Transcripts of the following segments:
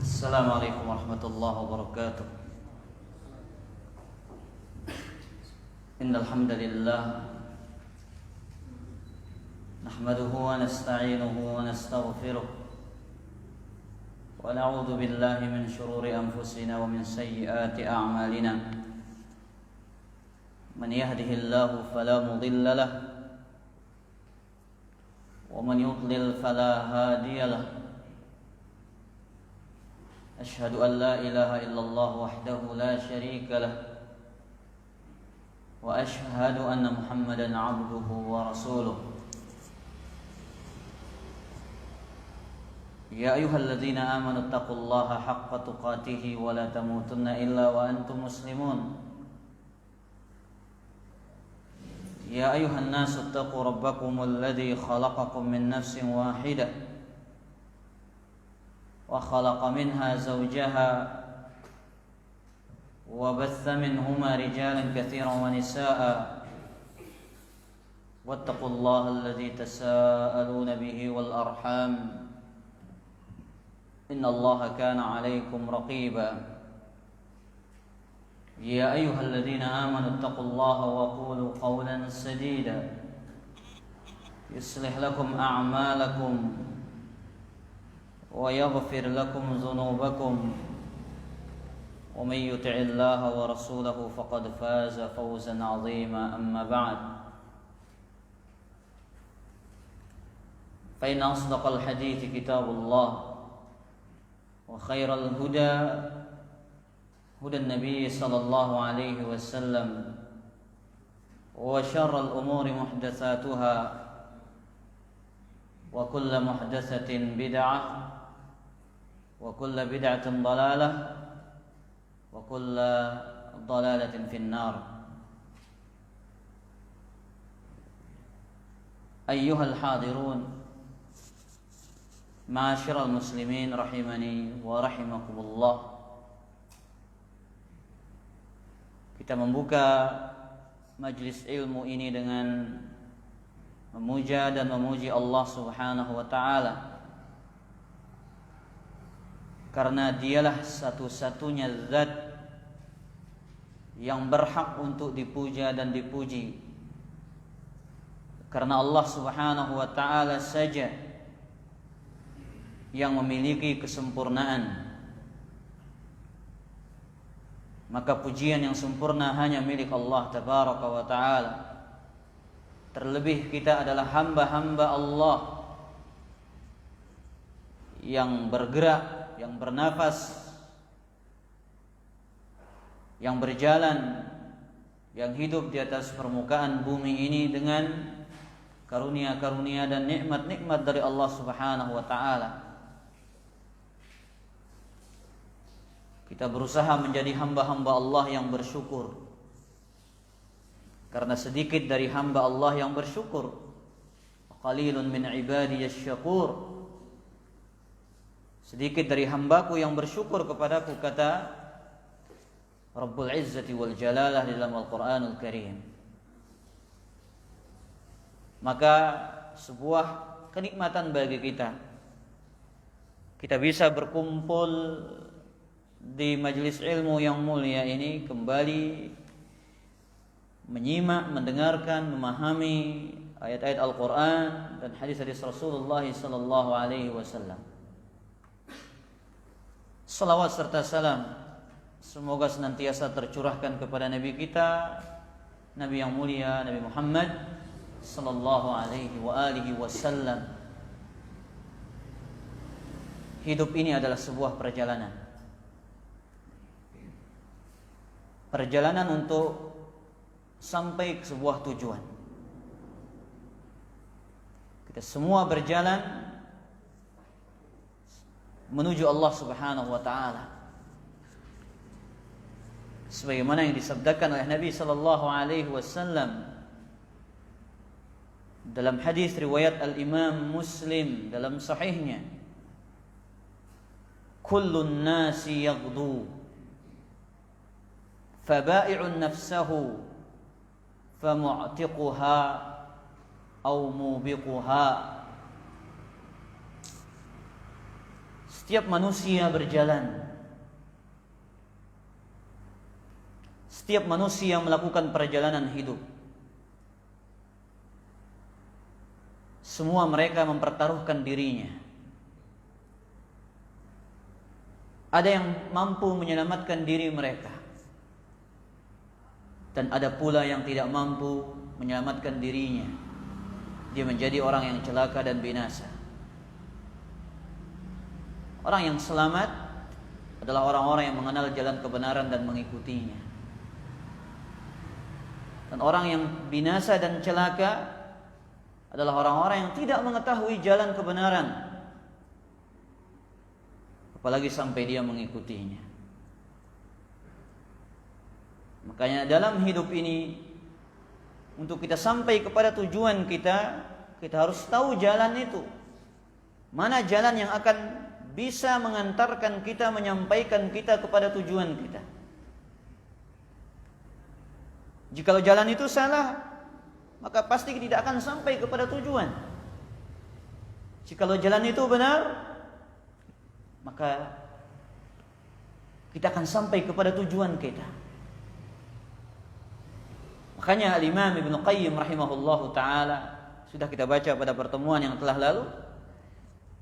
Assalamualaikum warahmatullahi wabarakatuh. Innal hamdalillah nahmaduhu wa nasta'inuhu wa nastaghfiruh wa na'udzu billahi min shururi anfusina wa min sayyiati a'malina. Man yahdihillahu fala mudilla lahu wa man yudlil fala hadiya lahu. أشهد أن لا إله إلا الله وحده لا شريك له وأشهد أن محمدا عبده ورسوله. يا أيها الذين آمنوا اتقوا الله حق تقاته ولا تموتن إلا وأنتم مسلمون. يا أيها الناس اتقوا ربكم الذي خلقكم من نفس واحدة وخلق منها زوجها وبث منهما رجالا كثيرا ونساء واتقوا الله الذي تساءلون به والأرحام إن الله كان عليكم رقيبا. يا أيها الذين آمنوا اتقوا الله وقولوا قولا سديدا يصلح لكم أعمالكم ويغفر لكم ذنوبكم ومن يطع الله ورسوله فقد فاز فوزا عظيما. أما بعد فإن أصدق الحديث كتاب الله وخير الهدى هدى النبي صلى الله عليه وسلم وشر الأمور محدثاتها وكل محدثة بدعة وكل بدعة ضلالة وكل ضلالة في النار. أيها الحاضرون معاشر المسلمين رحمني ورحمكم الله. Kita membuka majlis ilmu ini dengan memuja dan memuji Allah Subhanahu wa taala, karena dialah satu-satunya zat yang berhak untuk dipuja dan dipuji. Karena Allah Subhanahu wa taala saja yang memiliki kesempurnaan, maka pujian yang sempurna hanya milik Allah Tabaraka wa taala. Terlebih kita adalah hamba-hamba Allah yang bergerak, yang bernafas, yang berjalan, yang hidup di atas permukaan bumi ini dengan karunia-karunia dan nikmat-nikmat dari Allah Subhanahu wa taala. Kita berusaha menjadi hamba-hamba Allah yang bersyukur, karena sedikit dari hamba Allah yang bersyukur. Qalilun min ibadiyasy syakur. Sedikit dari hambaku yang bersyukur kepadaku, kata Rabbul Izzati wal Jalalah dalam Al-Quranul Karim. Maka sebuah kenikmatan bagi kita, kita bisa berkumpul di majelis ilmu yang mulia ini, kembali menyimak, mendengarkan, memahami ayat-ayat Al-Quran dan hadis-hadis Rasulullah sallallahu alaihi wasallam. Salawat serta salam semoga senantiasa tercurahkan kepada Nabi kita, Nabi yang mulia, Nabi Muhammad sallallahu alaihi wa alihi wasallam. Hidup ini adalah sebuah perjalanan. Perjalanan untuk sampai ke sebuah tujuan. Kita semua berjalan menuju Allah Subhanahu wa taala, sebagaimana yang disabdakan oleh Nabi sallallahu alaihi wasallam dalam hadis riwayat Al-Imam Muslim dalam sahihnya, kullun nasi yaghdu faba'i'un nafsahu famu'tiquha aw mubiquha. Setiap manusia berjalan. Setiap manusia melakukan perjalanan hidup. Semua mereka mempertaruhkan dirinya. Ada yang mampu menyelamatkan diri mereka, dan ada pula yang tidak mampu menyelamatkan dirinya. Dia menjadi orang yang celaka dan binasa. Orang yang selamat adalah orang-orang yang mengenal jalan kebenaran dan mengikutinya. Dan orang yang binasa dan celaka adalah orang-orang yang tidak mengetahui jalan kebenaran, apalagi sampai dia mengikutinya. Makanya dalam hidup ini, untuk kita sampai kepada tujuan kita, kita harus tahu jalan itu. Mana jalan yang akan bisa mengantarkan kita, menyampaikan kita kepada tujuan kita. Jikalau jalan itu salah, maka pasti tidak akan sampai kepada tujuan. Jikalau jalan itu benar, maka kita akan sampai kepada tujuan kita. Makanya Al-Imam Ibnu Qayyim rahimahullahu ta'ala, sudah kita baca pada pertemuan yang telah lalu,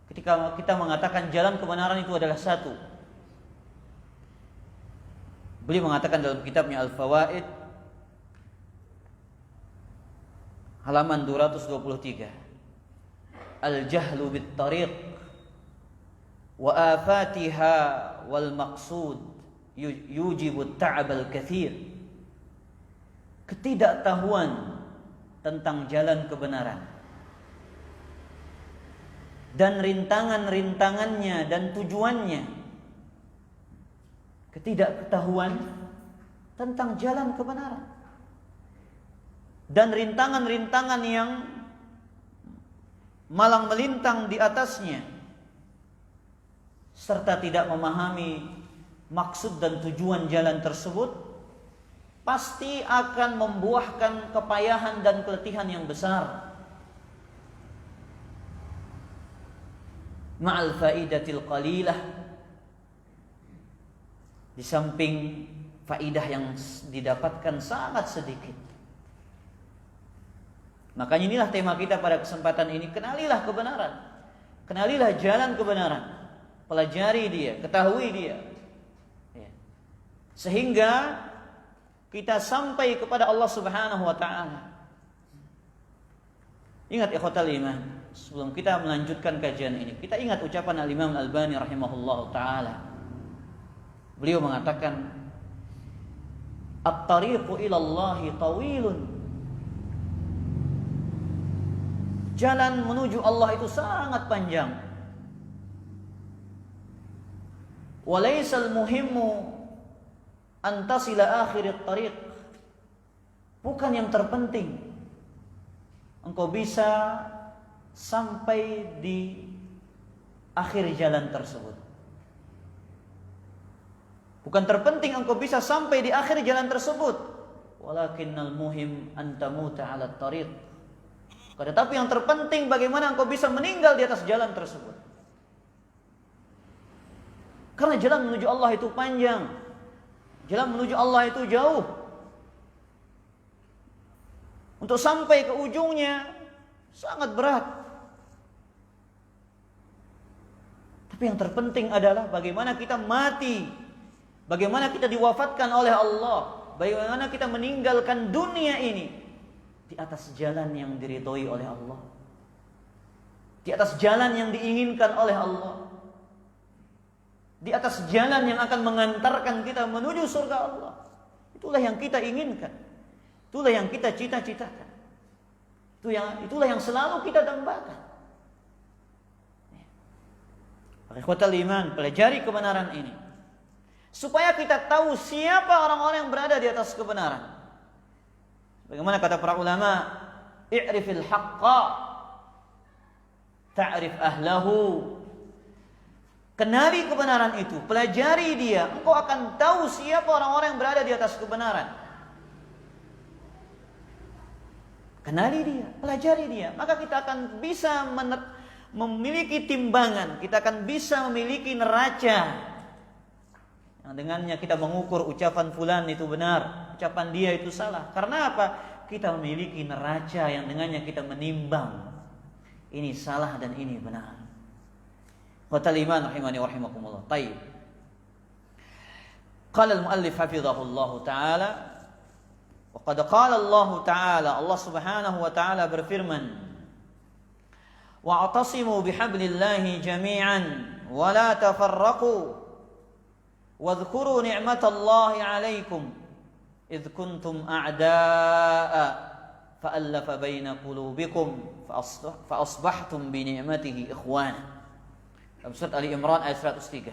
ketika kita mengatakan jalan kebenaran itu adalah satu, beliau mengatakan dalam kitabnya Al-Fawaid halaman 223, al-jahlu bit-tariq wa afatiha wal maqsud yujibu at-ta'ab al-katsir. Ketidaktahuan tentang jalan kebenaran dan rintangan-rintangannya dan tujuannya. Ketidaktahuan tentang jalan kebenaran dan rintangan-rintangan yang malang melintang di atasnya, serta tidak memahami maksud dan tujuan jalan tersebut, pasti akan membuahkan kepayahan dan keletihan yang besar. Ma'al faidatil qalilah, di samping faidah yang didapatkan sangat sedikit. Makanya inilah tema kita pada kesempatan ini. Kenalilah kebenaran, kenalilah jalan kebenaran, pelajari dia, ketahui dia, sehingga kita sampai kepada Allah Subhanahu wa ta'ala. Ingat ikhwatal iman, sebelum kita melanjutkan kajian ini, kita ingat ucapan Al-Imam Al-Albani rahimahullahu ta'ala. Beliau mengatakan, at-tariqu ilallahi tawilun. Jalan menuju Allah itu sangat panjang. Walaysal muhimmu antasila akhirat tariq. Bukan yang terpenting engkau bisa sampai di akhir jalan tersebut. Bukan terpenting engkau bisa sampai di akhir jalan tersebut. Walakinnal muhim an tamuta 'ala tariq. Tetapi yang terpenting bagaimana engkau bisa meninggal di atas jalan tersebut. Karena jalan menuju Allah itu panjang. Jalan menuju Allah itu jauh. Untuk sampai ke ujungnya sangat berat. Tapi yang terpenting adalah bagaimana kita mati, bagaimana kita diwafatkan oleh Allah, bagaimana kita meninggalkan dunia ini di atas jalan yang diridhoi oleh Allah, di atas jalan yang diinginkan oleh Allah, di atas jalan yang akan mengantarkan kita menuju surga Allah. Itulah yang kita inginkan, itulah yang kita cita-citakan, itulah yang selalu kita dambakan. Ikhwatal iman, pelajari kebenaran ini supaya kita tahu siapa orang-orang yang berada di atas kebenaran. Bagaimana kata para ulama, i'rifil haqqa ta'rif ahlahu. Kenali kebenaran itu, pelajari dia, engkau akan tahu siapa orang-orang yang berada di atas kebenaran. Kenali dia, pelajari dia, maka kita akan bisa memiliki timbangan, kita akan bisa memiliki neraca yang dengannya kita mengukur ucapan fulan itu benar, ucapan dia itu salah. Karena apa? Kita memiliki neraca yang dengannya kita menimbang ini salah dan ini benar. Qatal iman rahimani wa rahimakumullah. Taib. Qala al-muallif hafizahullahu ta'ala, wa qad qala Allah ta'ala, Allah Subhanahu wa ta'ala berfirman, wa'tasimu bihablillahi jami'an wa la tafarraqu wadhkuru ni'matallahi 'alaikum idh kuntum a'daa'a fa'allafa baina qulubikum fa asbahtum bi ni'matihi ikhwana. Dalam surat Ali Imran ayat 103.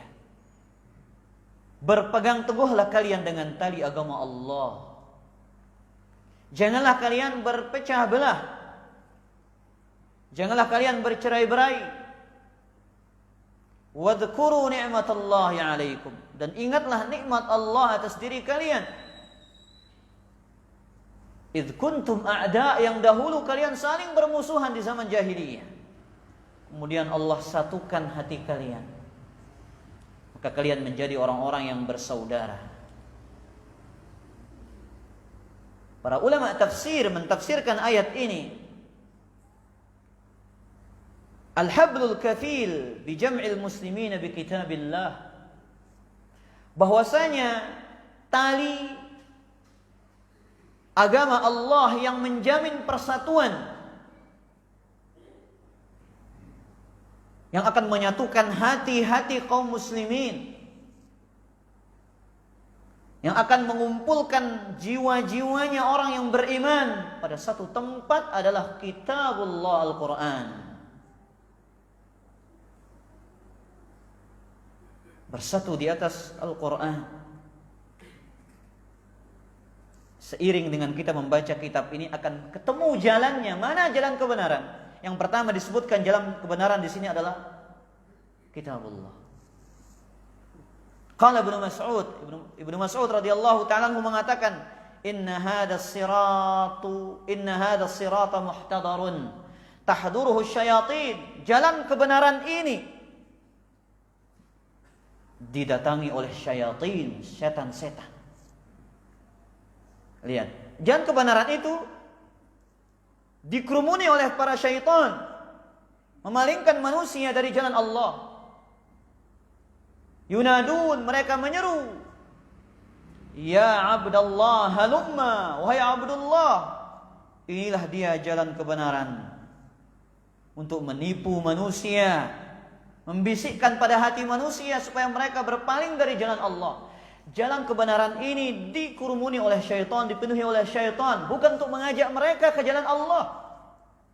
Berpegang teguhlah kalian dengan tali agama Allah. Janganlah kalian berpecah belah. Janganlah kalian bercerai-berai. Wadhkuru ni'matallahi 'alaikum, dan ingatlah nikmat Allah atas diri kalian. Idh kuntum a'da, yang dahulu kalian saling bermusuhan di zaman jahiliyah. Kemudian Allah satukan hati kalian, maka kalian menjadi orang-orang yang bersaudara. Para ulama tafsir mentafsirkan ayat ini, al-hablul kafil bi jam'il muslimin bi kitabillah, bahwasanya tali agama Allah yang menjamin persatuan, yang akan menyatukan hati-hati kaum muslimin, yang akan mengumpulkan jiwa-jiwanya orang yang beriman pada satu tempat adalah kitabullah Al-Quran. Bersatu di atas Al-Quran. Seiring dengan kita membaca kitab ini akan ketemu jalannya. Mana jalan kebenaran? Yang pertama disebutkan jalan kebenaran di sini adalah kitabullah. Qala Ibnu Mas'ud radhiyallahu ta'ala anhu mengatakan, inna hadzal sirata muhtadarun tahduruhu syayatin. Jalan kebenaran ini didatangi oleh syayatin, setan-setan. Lihat, jalan kebenaran itu dikerumuni oleh para syaitan, memalingkan manusia dari jalan Allah. Yunadun, mereka menyeru, ya Abdullah halumma, wahai Abdullah, inilah dia jalan kebenaran. Untuk menipu manusia, membisikkan pada hati manusia supaya mereka berpaling dari jalan Allah. Jalan kebenaran ini dikerumuni oleh syaitan, dipenuhi oleh syaitan, bukan untuk mengajak mereka ke jalan Allah,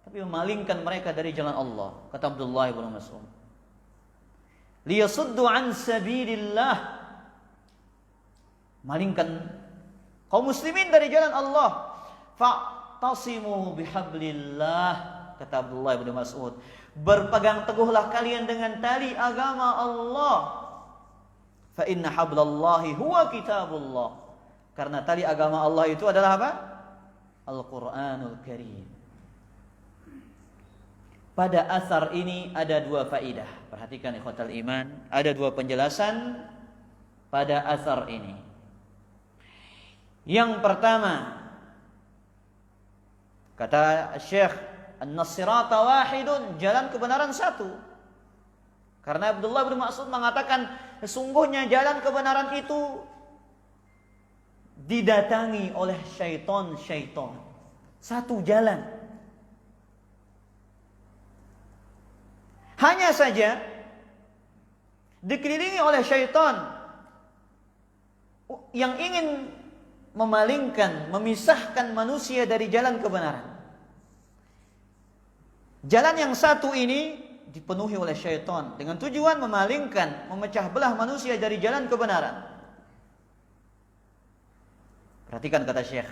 tapi memalingkan mereka dari jalan Allah. Kata Abdullah bin Mas'ud, liyasuddu an sabilillah, malingkan kaum muslimin dari jalan Allah. Fa'tasimu bihablillah, kata Abdullah bin Mas'ud, berpegang teguhlah kalian dengan tali agama Allah. Fa inna hablallahi huwa kitabullah, karena tali agama Allah itu adalah apa? Al-Quranul Karim. Pada asar ini ada dua faidah. Perhatikan ikhwatal iman, ada dua penjelasan pada asar ini. Yang pertama, kata Syekh, an-nasirata wahidun, jalan kebenaran satu. Karena Abdullah bin Mas'ud mengatakan, sesungguhnya jalan kebenaran itu didatangi oleh syaitan-syaitan. Satu jalan. Hanya saja dikelilingi oleh syaitan yang ingin memalingkan, memisahkan manusia dari jalan kebenaran. Jalan yang satu ini dipenuhi oleh syaitan dengan tujuan memalingkan, memecah belah manusia dari jalan kebenaran. Perhatikan kata Syekh,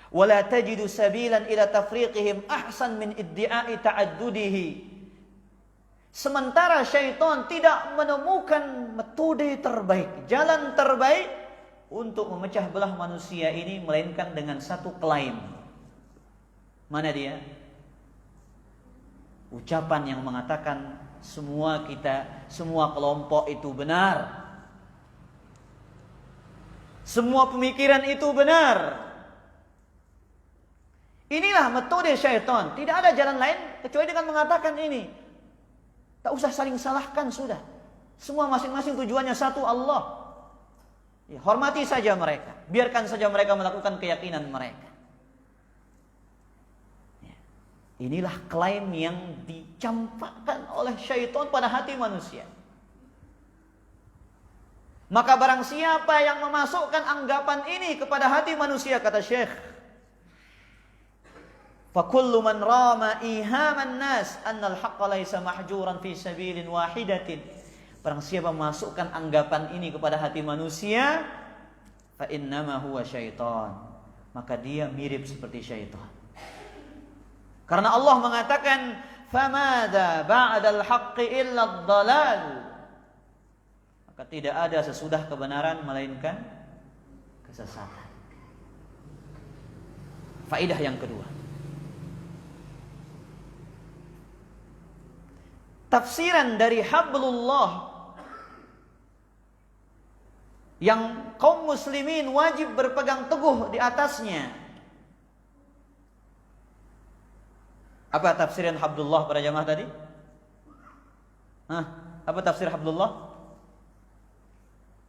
wala tajidu sabilan ila tafriqihim ahsan min iddi'ai ta'addudihi. Sementara syaitan tidak menemukan metode terbaik, jalan terbaik untuk memecah belah manusia ini, melainkan dengan satu klaim. Mana dia? Ucapan yang mengatakan semua kelompok itu benar. Semua pemikiran itu benar. Inilah metode syaitan. Tidak ada jalan lain kecuali dengan mengatakan ini. Tak usah saling salahkan sudah. Semua masing-masing tujuannya satu, Allah. Ya, hormati saja mereka. Biarkan saja mereka melakukan keyakinan mereka. Ya. Inilah klaim yang dicampakkan oleh syaitan pada hati manusia. Maka barang siapa yang memasukkan anggapan ini kepada hati manusia, kata Syekh, fakullu man rama ihaman nas annal haqqa laysa mahjuran fi sabilin wahidatin. Barang siapa memasukkan anggapan ini kepada hati manusia, fa innama huwa syaitan, maka dia mirip seperti syaitan. Karena Allah mengatakan, famada ba'dal haqqi illa ad-dhalal. Maka tidak ada sesudah kebenaran melainkan kesesatan. Faedah yang kedua, tafsiran dari hablullah yang kaum muslimin wajib berpegang teguh di atasnya. Apa tafsiran hablullah para jamaah tadi? Apa tafsir hablullah?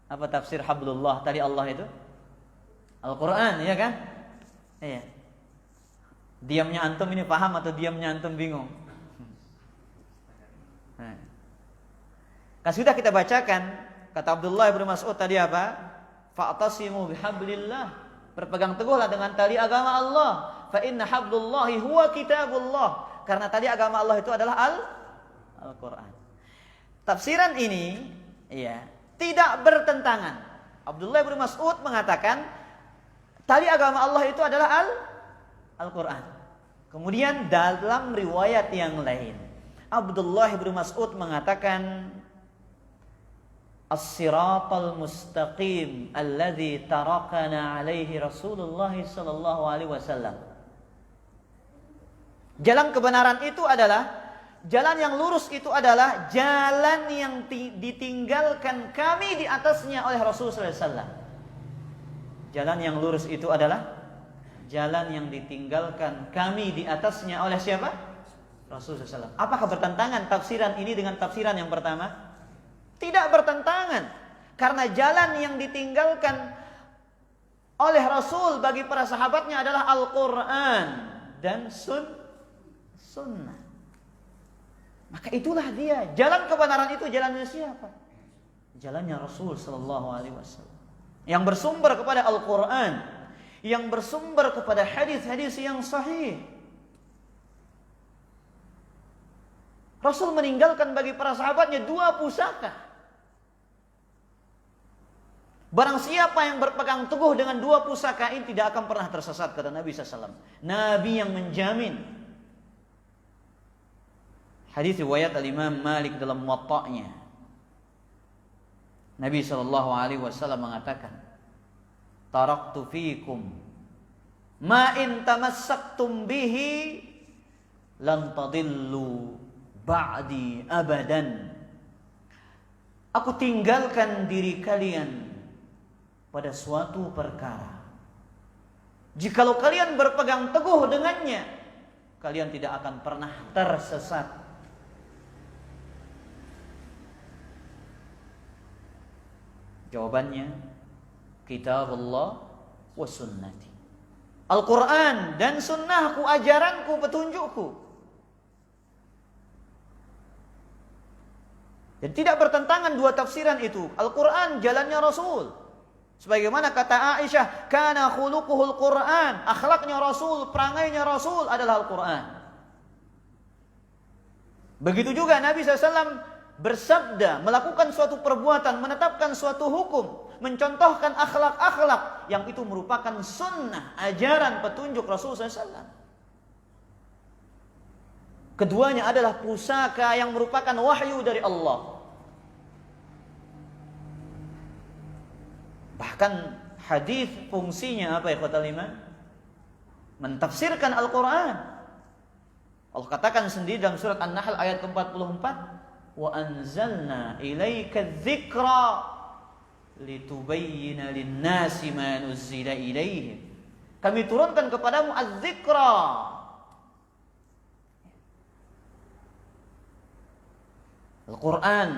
Apa tafsir hablullah tadi Allah itu? Al-Quran, ya kan? Iya. Diamnya antum ini paham atau diamnya antum bingung? Kan sudah kita bacakan, kata Abdullah bin Mas'ud tadi apa? Fa'tasimu bihablillah, berpegang teguhlah dengan tali agama Allah. Fa inna hablullahi huwa kitabullah. Karena tali agama Allah itu adalah Al-Quran. Tafsiran ini, ya, tidak bertentangan. Abdullah bin Mas'ud mengatakan tali agama Allah itu adalah Al-Quran. Kemudian dalam riwayat yang lain, Abdullah bin Mas'ud mengatakan as-siratal mustaqim alladzi tarakana alaihi Rasulullah sallallahu alaihi wasallam. Jalan kebenaran itu adalah, jalan yang lurus itu adalah jalan yang ditinggalkan kami di atasnya oleh Rasulullah SAW. Jalan yang lurus itu adalah jalan yang ditinggalkan kami di atasnya oleh siapa? Rasulullah SAW. Apakah bertentangan tafsiran ini dengan tafsiran yang pertama? Tidak bertentangan. Karena jalan yang ditinggalkan oleh Rasul bagi para sahabatnya adalah Al-Quran dan Sunnah. Maka itulah dia. Jalan kebenaran itu jalannya siapa? Jalannya Rasul sallallahu alaihi wasallam. Yang bersumber kepada Al-Quran, yang bersumber kepada hadis-hadis yang sahih. Rasul meninggalkan bagi para sahabatnya 2 pusaka. Barang siapa yang berpegang teguh dengan 2 pusaka ini tidak akan pernah tersesat, kata Nabi SAW. Nabi yang menjamin. Hadis riwayat Al-Imam Malik dalam Muwatta'nya. Nabi SAW mengatakan, taraktu fikum ma in tamassaktum bihi lan tadillu ba'di abadan. Aku tinggalkan diri kalian pada suatu perkara, jikalau kalian berpegang teguh dengannya, kalian tidak akan pernah tersesat. Jawabannya, kitab Allah wa sunnati. Al-Quran dan sunnahku, ajaranku, petunjukku. Dan tidak bertentangan 2 tafsiran itu. Al-Quran jalannya Rasul. Sebagaimana kata Aisyah, kana khuluquhul Quran, akhlaknya Rasul, perangainya Rasul adalah Al-Quran. Begitu juga Nabi SAW bersabda, melakukan suatu perbuatan, menetapkan suatu hukum, mencontohkan akhlak-akhlak yang itu merupakan sunnah, ajaran, petunjuk Rasul SAW. Keduanya adalah pusaka yang merupakan wahyu dari Allah. Bahkan hadis fungsinya apa ya, ikhwatal iman? Mentafsirkan Al-Quran. Allah katakan sendiri dalam surat An-Nahl ayat ke-44, wa anzalna ilaika dzikra litubayyana lin-nasi ma nuzzila ilaihim. Kami turunkan kepadamu az-dzikra. Al-Quran.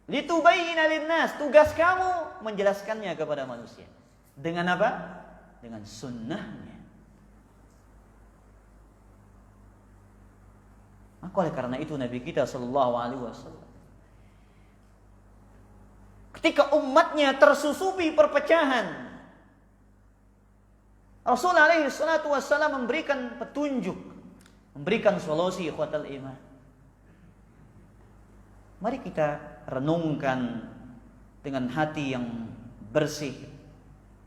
Litubayyana lin-nas. Tugas kamu menjelaskannya kepada manusia. Dengan apa? Dengan sunnahnya. Maka oleh karena itu Nabi kita sallallahu alaihi wasallam, ketika umatnya tersusupi perpecahan, Rasul alaihi salatu wassalam memberikan petunjuk, memberikan solusi ikhwatal iman. Mari kita renungkan dengan hati yang bersih,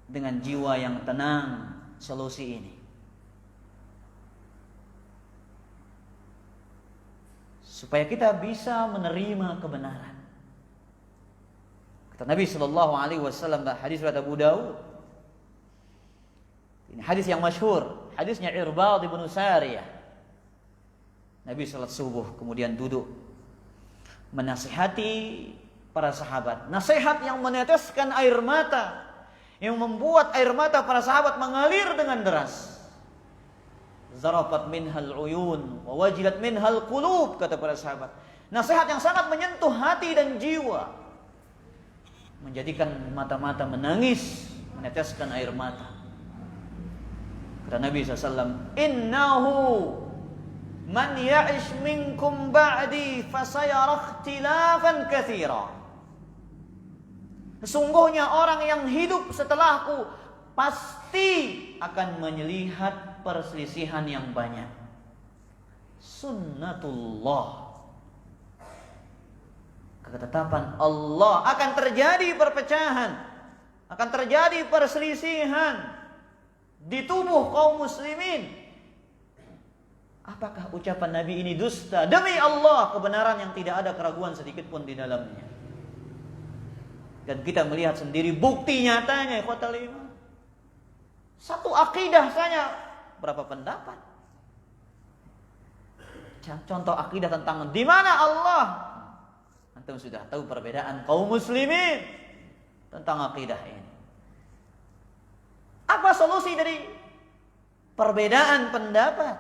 dengan jiwa yang tenang solusi ini. Supaya kita bisa menerima kebenaran. Kata Nabi sallallahu alaihi wasallam dalam hadis riwayat Abu Daud. Ini hadis yang masyhur, hadisnya Irbad bin Sariyah. Nabi salat subuh kemudian duduk menasihati para sahabat. Nasihat yang meneteskan air mata, yang membuat air mata para sahabat mengalir dengan deras. Zarafat minhal uyun wa wajilat minhal qulub, kata para sahabat. Nasihat yang sangat menyentuh hati dan jiwa, menjadikan mata-mata menangis, meneteskan air mata. Kata Nabi SAW, innahu man ya'ish minkum ba'di fasayara ikhtilafan katsira. Sesungguhnya orang yang hidup setelahku pasti akan melihat perselisihan yang banyak. Sunnatullah, ketetapan Allah, akan terjadi perpecahan, akan terjadi perselisihan di tubuh kaum muslimin. Apakah ucapan Nabi ini dusta? Demi Allah, kebenaran yang tidak ada keraguan sedikit pun di dalamnya. Dan kita melihat sendiri bukti nyatanya, ikhwatal iman. Satu akidah saja berapa pendapat? Contoh akidah tentang di mana Allah. Antum sudah tahu perbedaan kaum muslimin tentang akidah ini. Apa solusi dari perbedaan pendapat?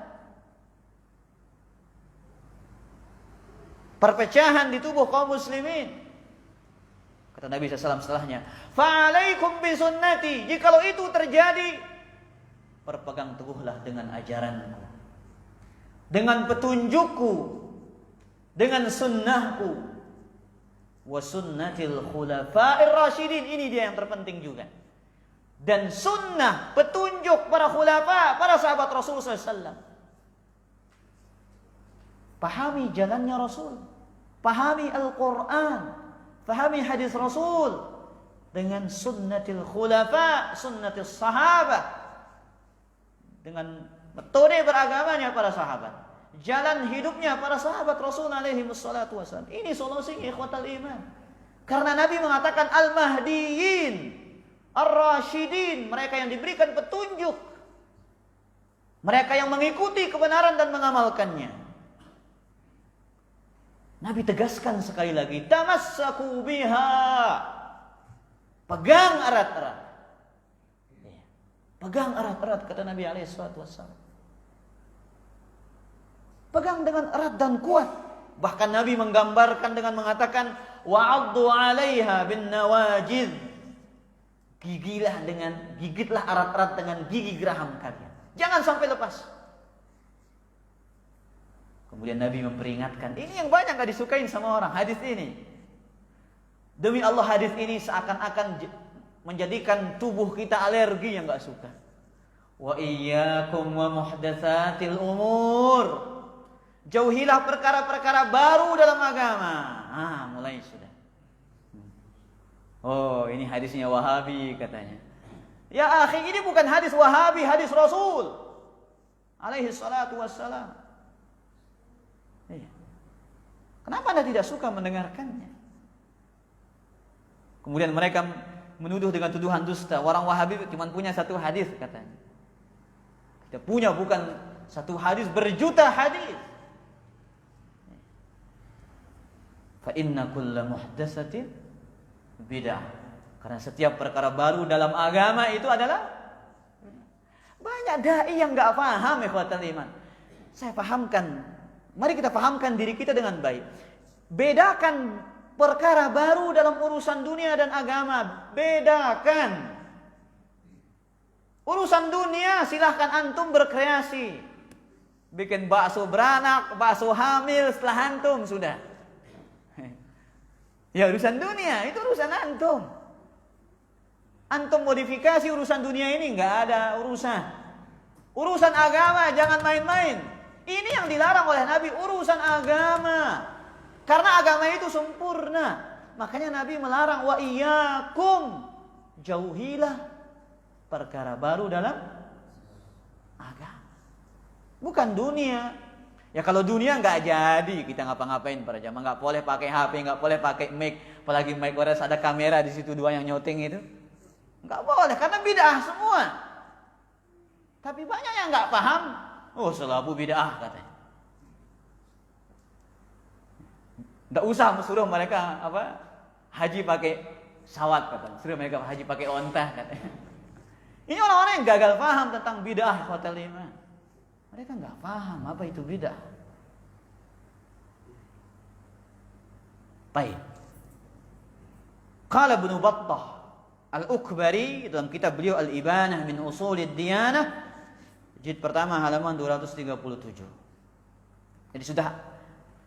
Perpecahan di tubuh kaum muslimin. Kata Nabi SAW setelahnya, fa'alaikum bisunnati. Jikalau itu terjadi, berpegang teguhlah dengan ajaranku, dengan petunjukku, dengan sunnahku, wa sunnatil khulafa'ir rasyidin. Ini dia yang terpenting juga. Dan sunnah, petunjuk para khulafa, para sahabat Rasulullah SAW. Pahami jalannya Rasul, pahami Al-Quran, pahami hadis Rasul dengan sunnatil khulafa, sunnatil sahabat, dengan metode beragamanya para sahabat, jalan hidupnya para sahabat Rasul alaihi wassalatu wassalam. Ini solusinya ikhwatal iman. Karena Nabi mengatakan al-mahdiyin, ar-rasyidin, mereka yang diberikan petunjuk, mereka yang mengikuti kebenaran dan mengamalkannya. Nabi tegaskan sekali lagi, tamassaku biha, pegang erat-erat. Pegang erat-erat, kata Nabi alaihi salatu wassalam. Pegang dengan erat dan kuat. Bahkan Nabi menggambarkan dengan mengatakan, wa'addu 'alaiha bin nawajid. Gigitlah erat-erat dengan gigi geraham kalian. Jangan sampai lepas. Kemudian Nabi memperingatkan, ini yang banyak gak disukain sama orang, hadis ini. Demi Allah, hadis ini seakan-akan menjadikan tubuh kita alergi yang gak suka. Wa iyyakum wa muhdatsatil umur. Jauhilah perkara-perkara baru dalam agama. Mulai sudah. Oh, ini hadisnya Wahabi katanya. Ya akhi, ini bukan hadis Wahabi, hadis Rasul alaihi salatu wassalam. Kenapa Anda tidak suka mendengarkannya? Kemudian mereka menuduh dengan tuduhan dusta. Orang Wahabi cuma punya satu hadis katanya. Kita punya bukan Satu hadis berjuta hadis. Fa inna kulla muhdatsatin bid'ah. Karena setiap perkara baru dalam agama itu adalah banyak dai yang enggak paham ikhwatal iman. Saya pahamkan. Mari kita pahamkan diri kita dengan baik. Bedakan perkara baru dalam urusan dunia dan agama. Bedakan. Urusan dunia silahkan antum berkreasi. Bikin bakso beranak, bakso hamil setelah antum sudah. Ya urusan dunia, itu urusan antum. Antum modifikasi urusan dunia ini nggak ada urusan. Urusan agama jangan main-main. Ini yang dilarang oleh Nabi, urusan agama. Karena agama itu sempurna. Makanya Nabi melarang wa iyyakum, jauhilah perkara baru dalam agama. Bukan dunia. Ya kalau dunia nggak jadi kita ngapa-ngapain para jamaah, nggak boleh pakai HP, nggak boleh pakai mic, apalagi mic harus ada kamera di situ dua yang nyoting itu, nggak boleh karena bid'ah semua. Tapi banyak yang nggak paham, oh selalu bid'ah katanya. Nggak usah suruh mereka haji pakai sawat katanya, suruh mereka haji pakai onta katanya. Ini orang-orang yang gagal paham tentang bid'ah hotel iman. Mereka nggak paham apa itu bid'ah. Baik. Qala Ibnu Battah Al-Ukbari dalam kitab beliau Al-Ibanah min Ushulid Diyanah, jilid pertama halaman 237. Jadi sudah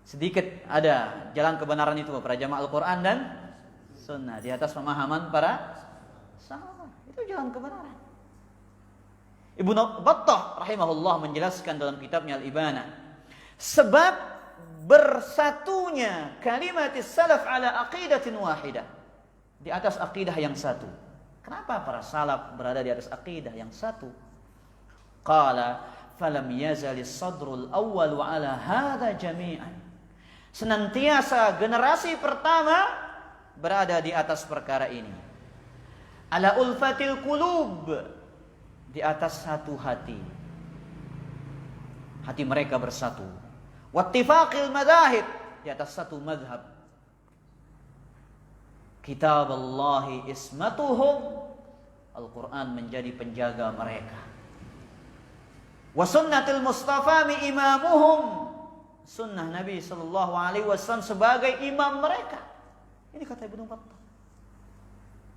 sedikit ada jalan kebenaran itu para jamaah Al-Quran dan Sunnah di atas pemahaman para sahabat. Itu jalan kebenaran. Ibnu Battah rahimahullah menjelaskan dalam kitabnya Al-Ibanah, sebab bersatunya kalimat salaf ala aqidatin wahidah, di atas akidah yang satu. Kenapa para salaf berada di atas akidah yang satu? Qala falam yazalis sadrul awwal wa ala hadha jami'an. Senantiasa generasi pertama berada di atas perkara ini. Ala ulfatil qulub, di atas satu hati. Hati mereka bersatu. Wattifaqil madahib, di atas satu madhab. Kitab Allahi ismatuhum, Al-Quran menjadi penjaga mereka. Wa sunnatil Mustafa mi imamuhum, sunnah Nabi sallallahu alaihi wasallam sebagai imam mereka. Ini kata Ibnu Battah.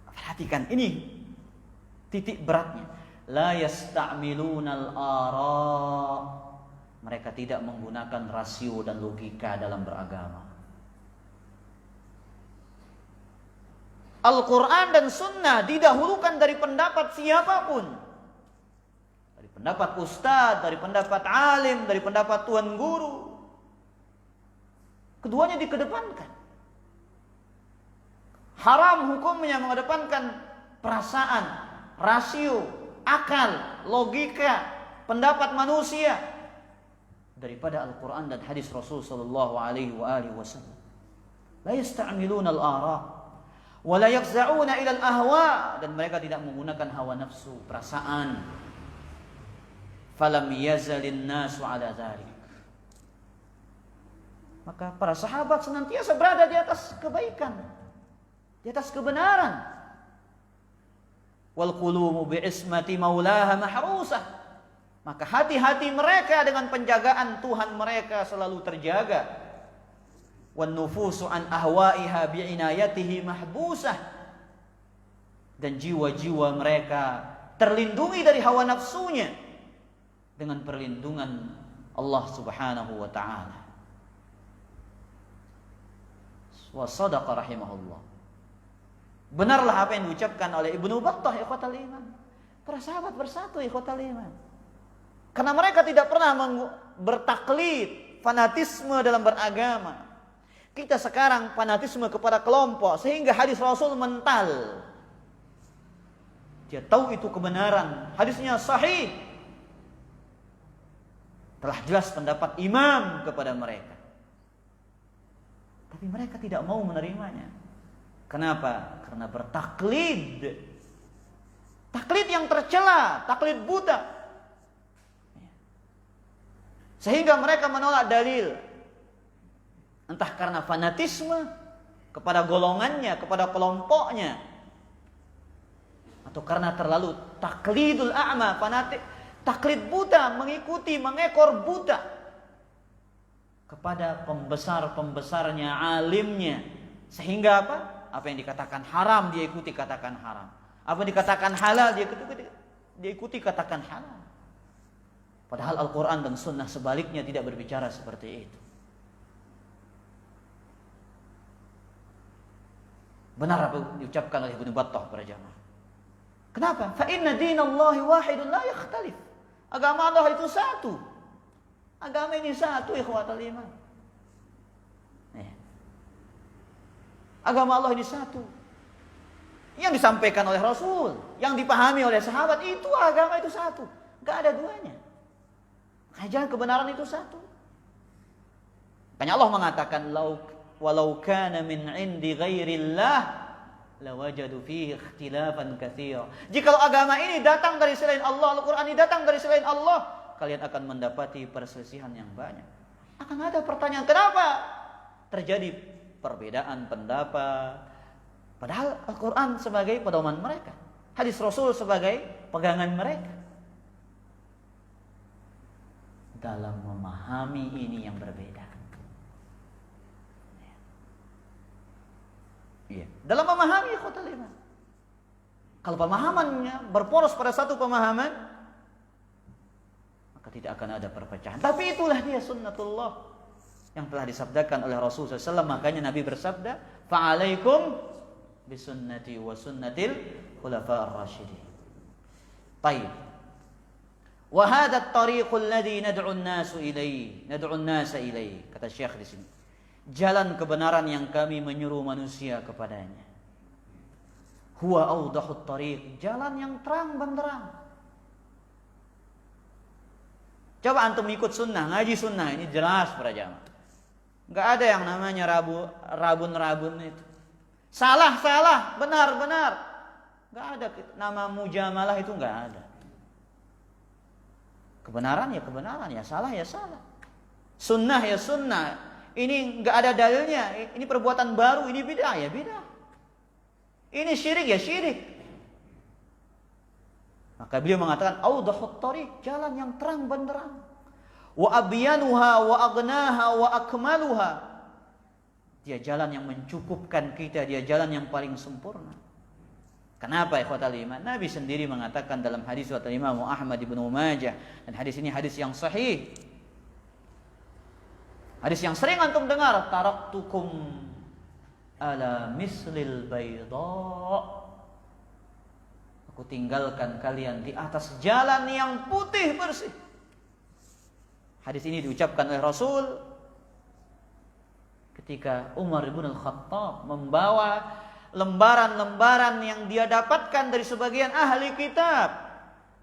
Perhatikan ini titik beratnya. La yasta'milunal ara. Mereka tidak menggunakan rasio dan logika dalam beragama. Al-Quran dan Sunnah didahulukan dari pendapat siapapun. Dari pendapat ustadz, dari pendapat alim, dari pendapat tuan guru. Keduanya dikedepankan. Haram hukumnya mengedepankan perasaan, rasio, akal, logika, pendapat manusia daripada Al-Quran dan hadis Rasul sallallahu alaihi wasallam. La yasta'miluna al-ara wa la yafza'una ila al-ahwa, dan mereka tidak menggunakan hawa nafsu, perasaan. Falam yazalin nasu ala dzalik. Maka para sahabat senantiasa berada di atas kebaikan, di atas kebenaran. Wal qulubu bi ismati maulaha mahrusah, maka hati-hati mereka dengan penjagaan Tuhan mereka selalu terjaga. Wan nufusu an ahwaiha bi inayatihi mahbusah, dan jiwa-jiwa mereka terlindungi dari hawa nafsunya dengan perlindungan Allah Subhanahu wa taala. Wa sadaqa rahimahullah. Benarlah apa yang diucapkan oleh Ibnu Battah ikhwatal iman. Para sahabat bersatu ikhwatal iman. Karena mereka tidak pernah bertaklid, fanatisme dalam beragama. Kita sekarang fanatisme kepada kelompok sehingga hadis Rasul mental. Dia tahu itu kebenaran, hadisnya sahih. Telah jelas pendapat imam kepada mereka. Tapi mereka tidak mau menerimanya. Kenapa? Karena bertaklid. Taklid yang tercela, taklid buta. Sehingga mereka menolak dalil. Entah karena fanatisme kepada golongannya, kepada kelompoknya, atau karena terlalu taklidul a'ma, fanatik, taklid buta, mengikuti, mengekor buta kepada pembesar-pembesarnya, alimnya. Sehingga apa? Apa yang dikatakan haram dia ikuti, katakan haram. Apa yang dikatakan halal dia ikuti, katakan halal. Padahal Al-Quran dan Sunnah sebaliknya tidak berbicara seperti itu. Benar apa diucapkan oleh Ibnu Battah para jamaah. Kenapa? Fa inna dinallahi wahidun la yakhtalif. Agama Allah itu satu. Agama ini satu, ikhwatal iman. Agama Allah ini satu. Yang disampaikan oleh Rasul, yang dipahami oleh sahabat, itu agama itu satu. Gak ada duanya. Makanya kebenaran itu satu. Makanya Allah mengatakan, walau kana min indi ghairillah lawajadu fihi ikhtilafan katsira. Jikalau agama ini datang dari selain Allah, Al-Qur'an ini datang dari selain Allah, kalian akan mendapati perselisihan yang banyak. Akan ada pertanyaan, kenapa terjadi perbedaan pendapat? Padahal Al-Quran sebagai pedoman mereka, hadis Rasul sebagai pegangan mereka. Dalam memahami ini yang berbeda. Iya. Dalam memahami ikhwatal iman. Kalau pemahamannya berporos pada satu pemahaman, maka tidak akan ada perpecahan. Tapi itulah dia sunnatullah yang telah disabdakan oleh Rasulullah SAW. Makanya Nabi bersabda, fa'alaikum bisunnati wa sunnatil khulafa'ir rasyidin. Baik. Wa hadha at-tariqul ladzi nad'u an-nasa ilaihi. Kata Syekh di sini. Jalan kebenaran yang kami menyuruh manusia kepadanya. Huwa awdahut tariq, jalan yang terang benderang. Coba antum ikut sunnah, ngaji sunnah, ini jelas para jamaah. Enggak ada yang namanya rabun itu. Salah, benar. Enggak ada nama mujamalah, itu enggak ada. Kebenaran, ya salah. Sunnah ya sunnah. Ini enggak ada dalilnya, ini perbuatan baru, ini bid'ah ya bid'ah. Ini syirik ya syirik. Maka beliau mengatakan awdahut tariq, jalan yang terang benderang. Wa abyanuha wa aghnaha wa akmaluha. Dia jalan yang mencukupkan kita, dia jalan yang paling sempurna. Kenapa ikhwatal iman? Nabi sendiri mengatakan dalam hadis riwayat Imam Ahmad Ibnu Majah, dan hadis ini hadis yang sahih. Hadis yang sering antum dengar, taraktukum ala mislil bayda. Aku tinggalkan kalian di atas jalan yang putih bersih. Hadis ini diucapkan oleh Rasul ketika Umar bin Al-Khattab membawa lembaran-lembaran yang dia dapatkan dari sebagian ahli kitab.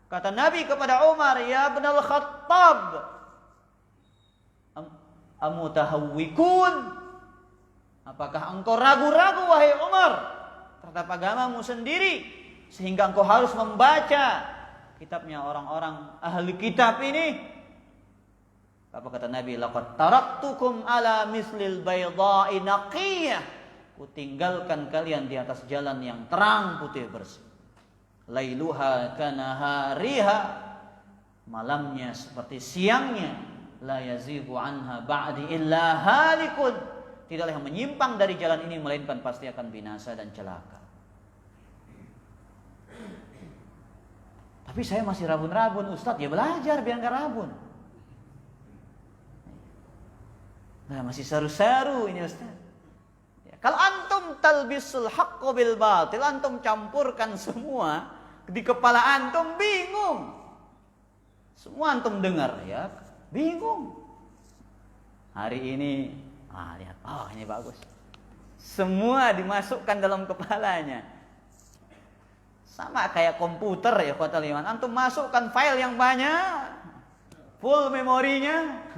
Kata Nabi kepada Umar, ya bin Al-Khattab, amutahawwikun, apakah engkau ragu-ragu wahai Umar terhadap agamamu sendiri sehingga engkau harus membaca kitabnya orang-orang ahli kitab ini? Apa kata Nabi? Laqad taraktukum ala mislil bayda'i naqiyah. Kutinggalkan kalian di atas jalan yang terang putih bersih. Lailuha kanahariha, malamnya seperti siangnya. La yazighu anha ba'di illa halikun. Tidaklah yang menyimpang dari jalan ini melainkan pasti akan binasa dan celaka. Tapi saya masih rabun-rabun Ustaz. Ya belajar biar gak rabun. Nah, masih saru-saru ini Ustaz. Ya, kalau antum talbisul haqqo bil batil, antum campurkan semua di kepala antum, bingung. Semua antum dengar ya, bingung. Hari ini, lihat, ini bagus. Semua dimasukkan dalam kepalanya. Sama kayak komputer ya, ikhwatal iman. Antum masukkan file yang banyak, full memorinya.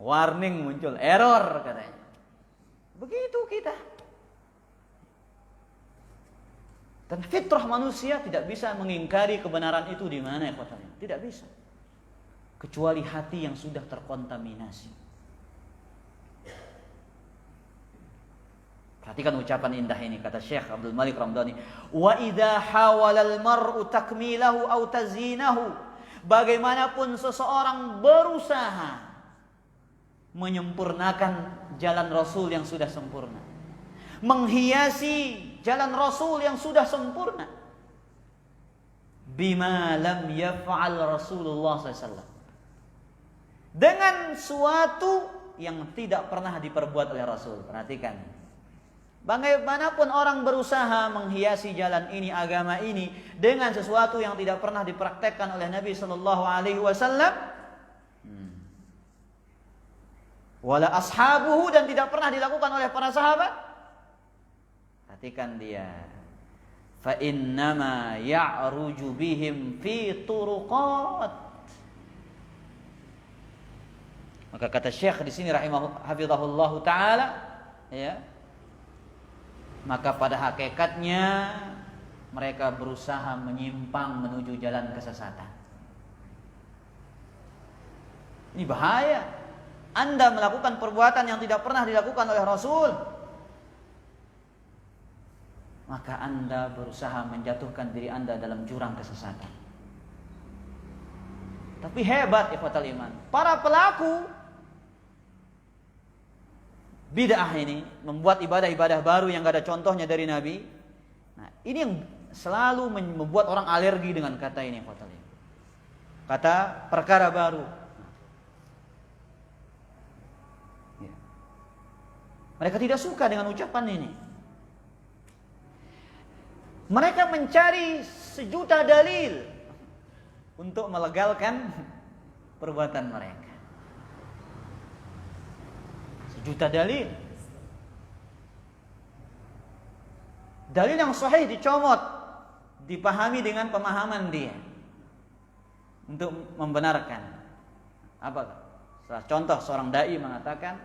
Warning muncul, error katanya. Begitu kita. Dan fitrah manusia tidak bisa mengingkari kebenaran itu di mana ya, tidak bisa. kecuali hati yang sudah terkontaminasi. Perhatikan ucapan indah ini, kata Syekh Abdul Malik Ramdhani, wa idza hawala al-mar'u takmilahu aw tazinahu, bagaimanapun seseorang berusaha menyempurnakan jalan Rasul yang sudah sempurna, menghiasi jalan Rasul yang sudah sempurna, bima lam yaf'al Rasulullah SAW, dengan suatu yang tidak pernah diperbuat oleh Rasul. Perhatikan, bagaimanapun orang berusaha menghiasi jalan ini, agama ini, dengan sesuatu yang tidak pernah dipraktekkan oleh Nabi Sallallahu Alaihi Wasallam, wala ashabuhu, dan tidak pernah dilakukan oleh para sahabat. Perhatikan dia, fa innama ya'ruju bihim fi turuqat. Maka kata Syekh di sini hafizahullahu taala, ya, maka pada hakikatnya mereka berusaha menyimpang menuju jalan kesesatan. Ini bahaya. Anda melakukan perbuatan yang tidak pernah dilakukan oleh Rasul, maka Anda berusaha menjatuhkan diri Anda dalam jurang kesesatan. Tapi hebat ikhwatal iman, para pelaku bid'ah ini membuat ibadah-ibadah baru yang gak ada contohnya dari Nabi. Nah, ini yang selalu membuat orang alergi dengan kata ini, kata perkara baru. Ya. Mereka tidak suka dengan ucapan ini. Mereka mencari sejuta dalil untuk melegalkan perbuatan mereka. Juta dalil. Dalil yang sahih dicomot, dipahami dengan pemahaman dia untuk membenarkan. Apa? Salah contoh, seorang dai mengatakan,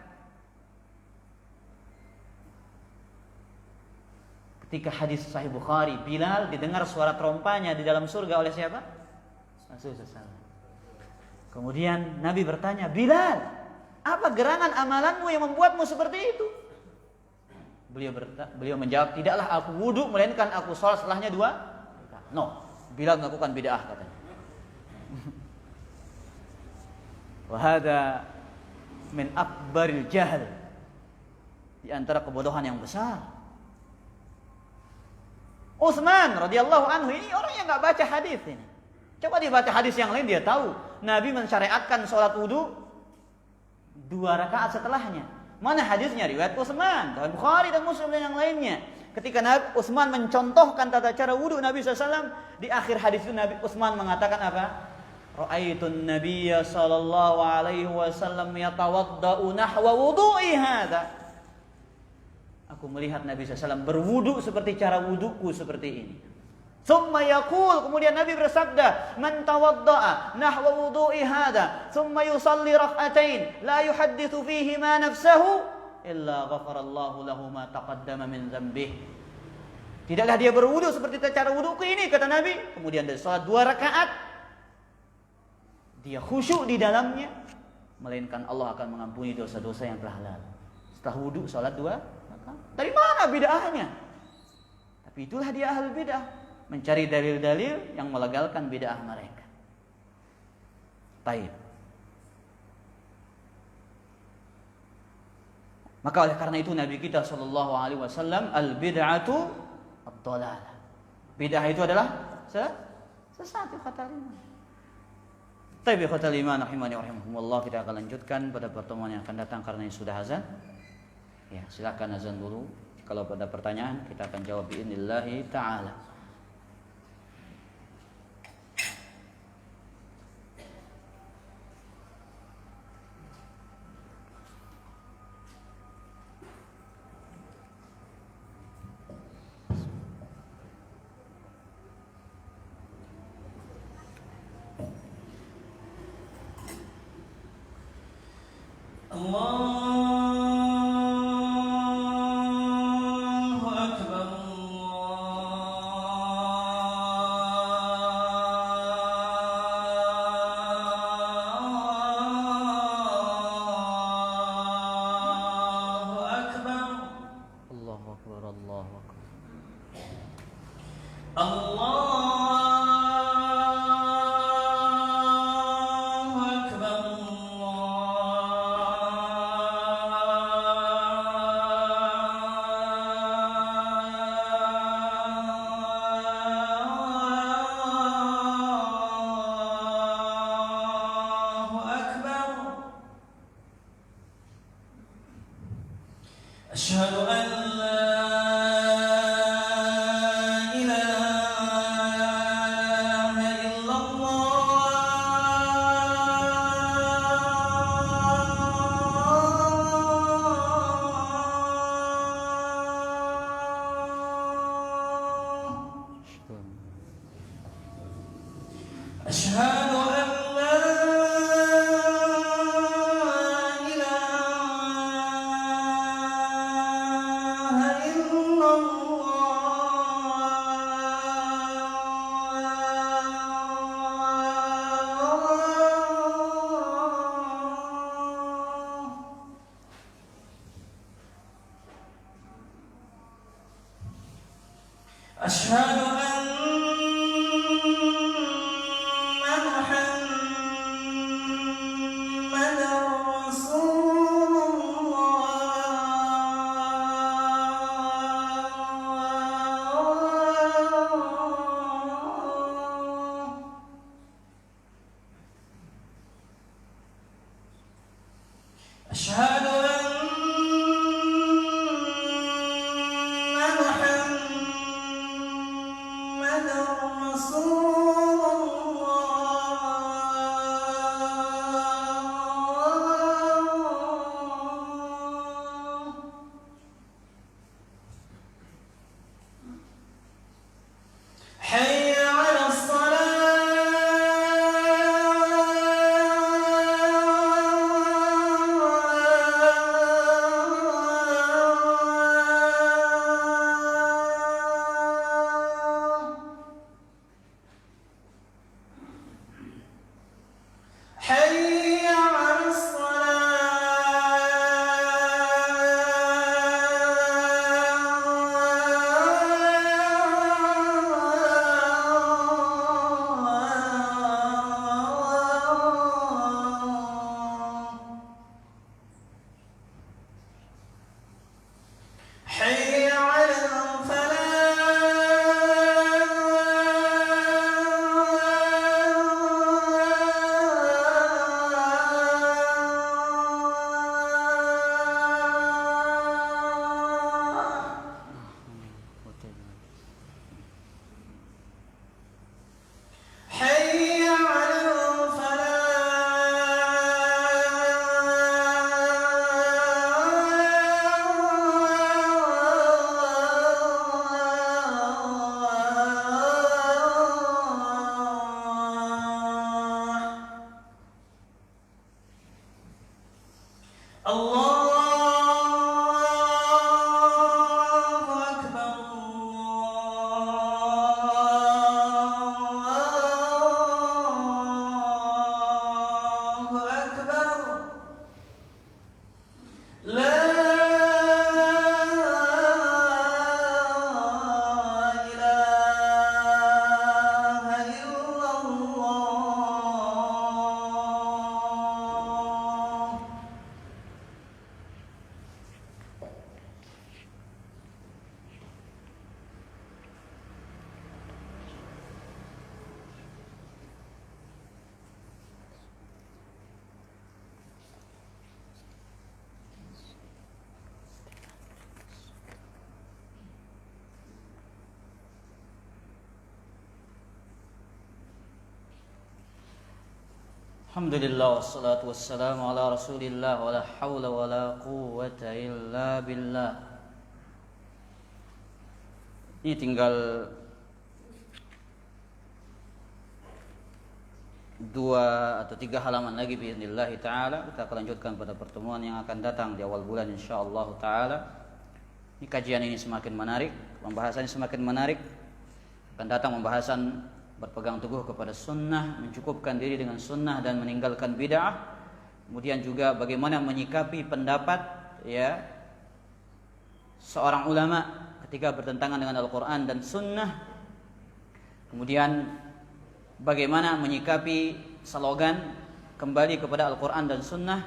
ketika hadis Sahih Bukhari, Bilal didengar suara trompanya di dalam surga oleh siapa? Rasulullah. Kemudian Nabi bertanya, Bilal, apa gerangan amalanmu yang membuatmu seperti itu? Beliau menjawab, tidaklah aku wudhu melainkan aku sholat setelahnya 2. No, Bilal melakukan bid'ah katanya. Wahada min akbaril jahl, di antara kebodohan yang besar. Utsman radhiyallahu anhu ini orang yang enggak baca hadis ini. Coba dia baca hadis yang lain, dia tahu Nabi mensyariatkan sholat wudhu 2 rakaat setelahnya. Mana hadisnya? Riwayat Utsman, dalam Bukhari dan Muslim dan yang lainnya. Ketika Nabi Utsman mencontohkan tata cara wudu Nabi SAW, di akhir hadis itu Nabi Utsman mengatakan apa? Ra'aitun Nabiyya sallallahu alaihi wasallam yatawaddau nahwa wudu'i hadza. Aku melihat Nabi SAW berwudu seperti cara wuduku seperti ini. Thumma yaqul, kemudian Nabi bersabda, man tawadda'a nahwa wudu'i hadha thumma yusalli rak'atain la yuhaddithu fihi ma nafsahu illa ghafarallahu lahu ma taqaddama min dhanbih. Tidaklah dia berwudu seperti cara wuduku ini, kata Nabi. Kemudian dia salat 2 rakaat, dia khusyuk di dalamnya, melainkan Allah akan mengampuni dosa-dosa yang telah lalu. Setelah wudu salat 2 rakaat. Dari mana bid'ahnya? Tapi itulah dia ahli bid'ah, mencari dalil-dalil yang melegalkan bid'ah mereka. Baik. Maka oleh karena itu Nabi kita sallallahu alaihi wasallam, al-bid'atu ad-dhalalah. Bid'ah itu adalah sesat, kata iman. Baik, kata iman rahimani wa rahimakumullah, kita akan lanjutkan pada pertemuan yang akan datang karena ini sudah azan. Ya, silakan azan dulu. Kalau ada pertanyaan kita akan jawab biidznillah taala. Allahu Akbar, أشهد أن لا إله إلا الله. أشهد أن لا إله إلا الله. أشهد أن محمدا رسول الله. أشهد أن محمدا رسول الله. حي على الصلاة. حي على الصلاة. حي على الفلاح. حي على الفلاح. الله أكبر. الله أكبر. لا إله إلا الله. Alhamdulillah wassalatu wassalamu ala Rasulillah wala haula wala quwwata illa billah. Ini tinggal 2 atau 3 halaman lagi biidznillah taala. Kita akan lanjutkan pada pertemuan yang akan datang di awal bulan insyaallah taala. Ini kajian ini semakin menarik, pembahasannya semakin menarik. Akan datang pembahasan berpegang teguh kepada sunnah, mencukupkan diri dengan sunnah dan meninggalkan bid'ah. Kemudian juga bagaimana menyikapi pendapat ya seorang ulama ketika bertentangan dengan Al-Quran dan sunnah. Kemudian bagaimana menyikapi slogan kembali kepada Al-Quran dan Sunnah,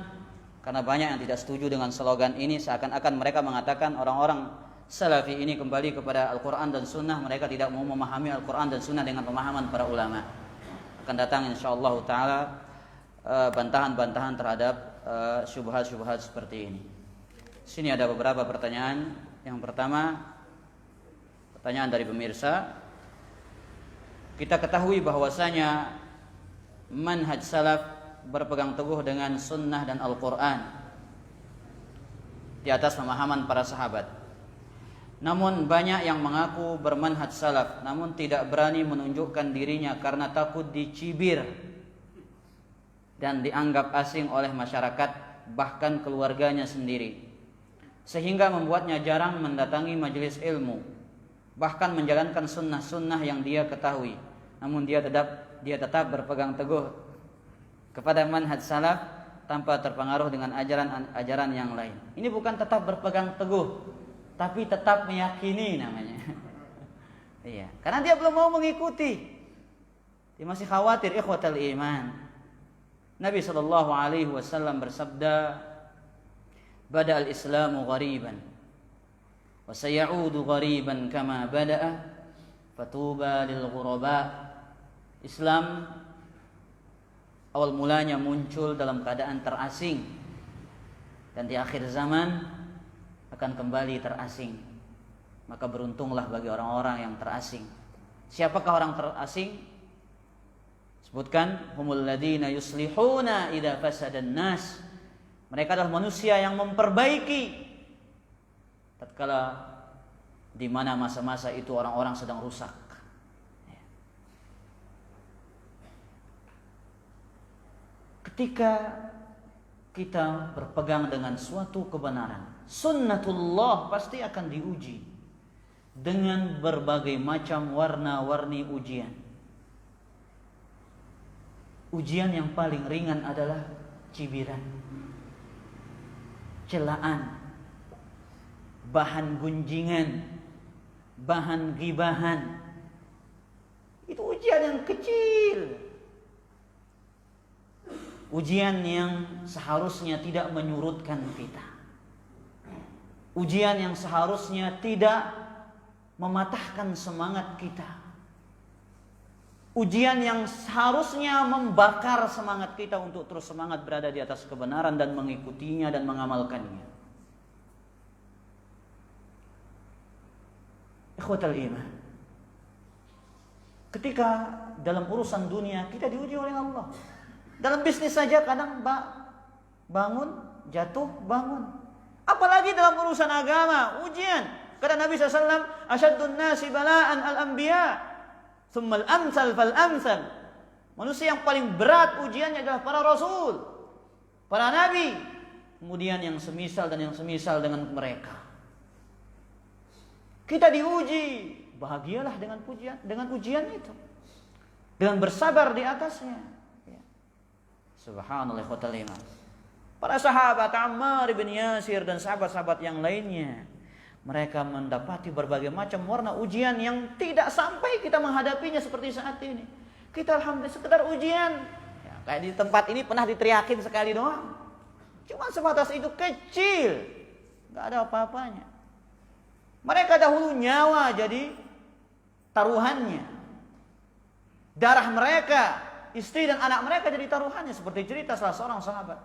karena banyak yang tidak setuju dengan slogan ini, seakan-akan mereka mengatakan orang-orang Salafi ini kembali kepada Al-Quran dan Sunnah, mereka tidak mau memahami Al-Quran dan Sunnah dengan pemahaman para ulama. Akan datang insyaallah ta'ala bantahan-bantahan terhadap syubhat-syubhat seperti ini. Sini ada beberapa pertanyaan. Yang pertama, pertanyaan dari pemirsa. Kita ketahui bahwasanya manhaj salaf berpegang teguh dengan sunnah dan Al-Quran di atas pemahaman para sahabat. Namun banyak yang mengaku bermanhaj salaf namun tidak berani menunjukkan dirinya karena takut dicibir dan dianggap asing oleh masyarakat, bahkan keluarganya sendiri, sehingga membuatnya jarang mendatangi majelis ilmu, bahkan menjalankan sunnah-sunnah yang dia ketahui. Namun dia tetap berpegang teguh kepada manhaj salaf tanpa terpengaruh dengan ajaran yang lain. Ini bukan tetap berpegang teguh, tapi tetap meyakini namanya. Iya, karena dia belum mau mengikuti. Dia masih khawatir, ikhwatal iman. Nabi SAW bersabda, "Bada al-Islamu ghariban, wa sayaudu ghariban kama bada'a, fatuba lil ghuraba." Islam awal mulanya muncul dalam keadaan terasing, dan di akhir zaman akan kembali terasing. Maka beruntunglah bagi orang-orang yang terasing. Siapakah orang terasing? Sebutkan, humul ladina yuslihuna idza fasadan nas. Mereka adalah manusia yang memperbaiki tatkala di mana masa-masa itu orang-orang sedang rusak. Ketika kita berpegang dengan suatu kebenaran, sunnatullah pasti akan diuji dengan berbagai macam warna-warni ujian. Ujian yang paling ringan adalah cibiran, celaan, bahan gunjingan, bahan gibahan. Itu ujian yang kecil. Ujian yang seharusnya tidak menyurutkan kita. Ujian yang seharusnya tidak mematahkan semangat kita. Ujian yang seharusnya membakar semangat kita untuk terus semangat berada di atas kebenaran dan mengikutinya dan mengamalkannya. Ikhwatal iman. Ketika dalam urusan dunia kita diuji oleh Allah. Dalam bisnis saja kadang bangun, jatuh, bangun. Apalagi dalam urusan agama, ujian. Kata Nabi SAW, "Asyaddun nasi bala'an al-anbiya, thumma al-amsal fal-amsal." Manusia yang paling berat ujiannya adalah para rasul, para nabi. Kemudian yang semisal dan yang semisal dengan mereka. Kita diuji, bahagialah dengan ujian itu. Dengan bersabar di atasnya. Subhanallah khotal iman. Para sahabat Ammar bin Yasir dan sahabat-sahabat yang lainnya, mereka mendapati berbagai macam warna ujian yang tidak sampai kita menghadapinya seperti saat ini. Kita alhamdulillah sekedar ujian. Ya, kayak di tempat ini pernah diteriakin sekali doang. Cuma sebatas itu, kecil. Gak ada apa-apanya. Mereka dahulu nyawa jadi taruhannya. Darah mereka, istri dan anak mereka jadi taruhannya, seperti cerita salah seorang sahabat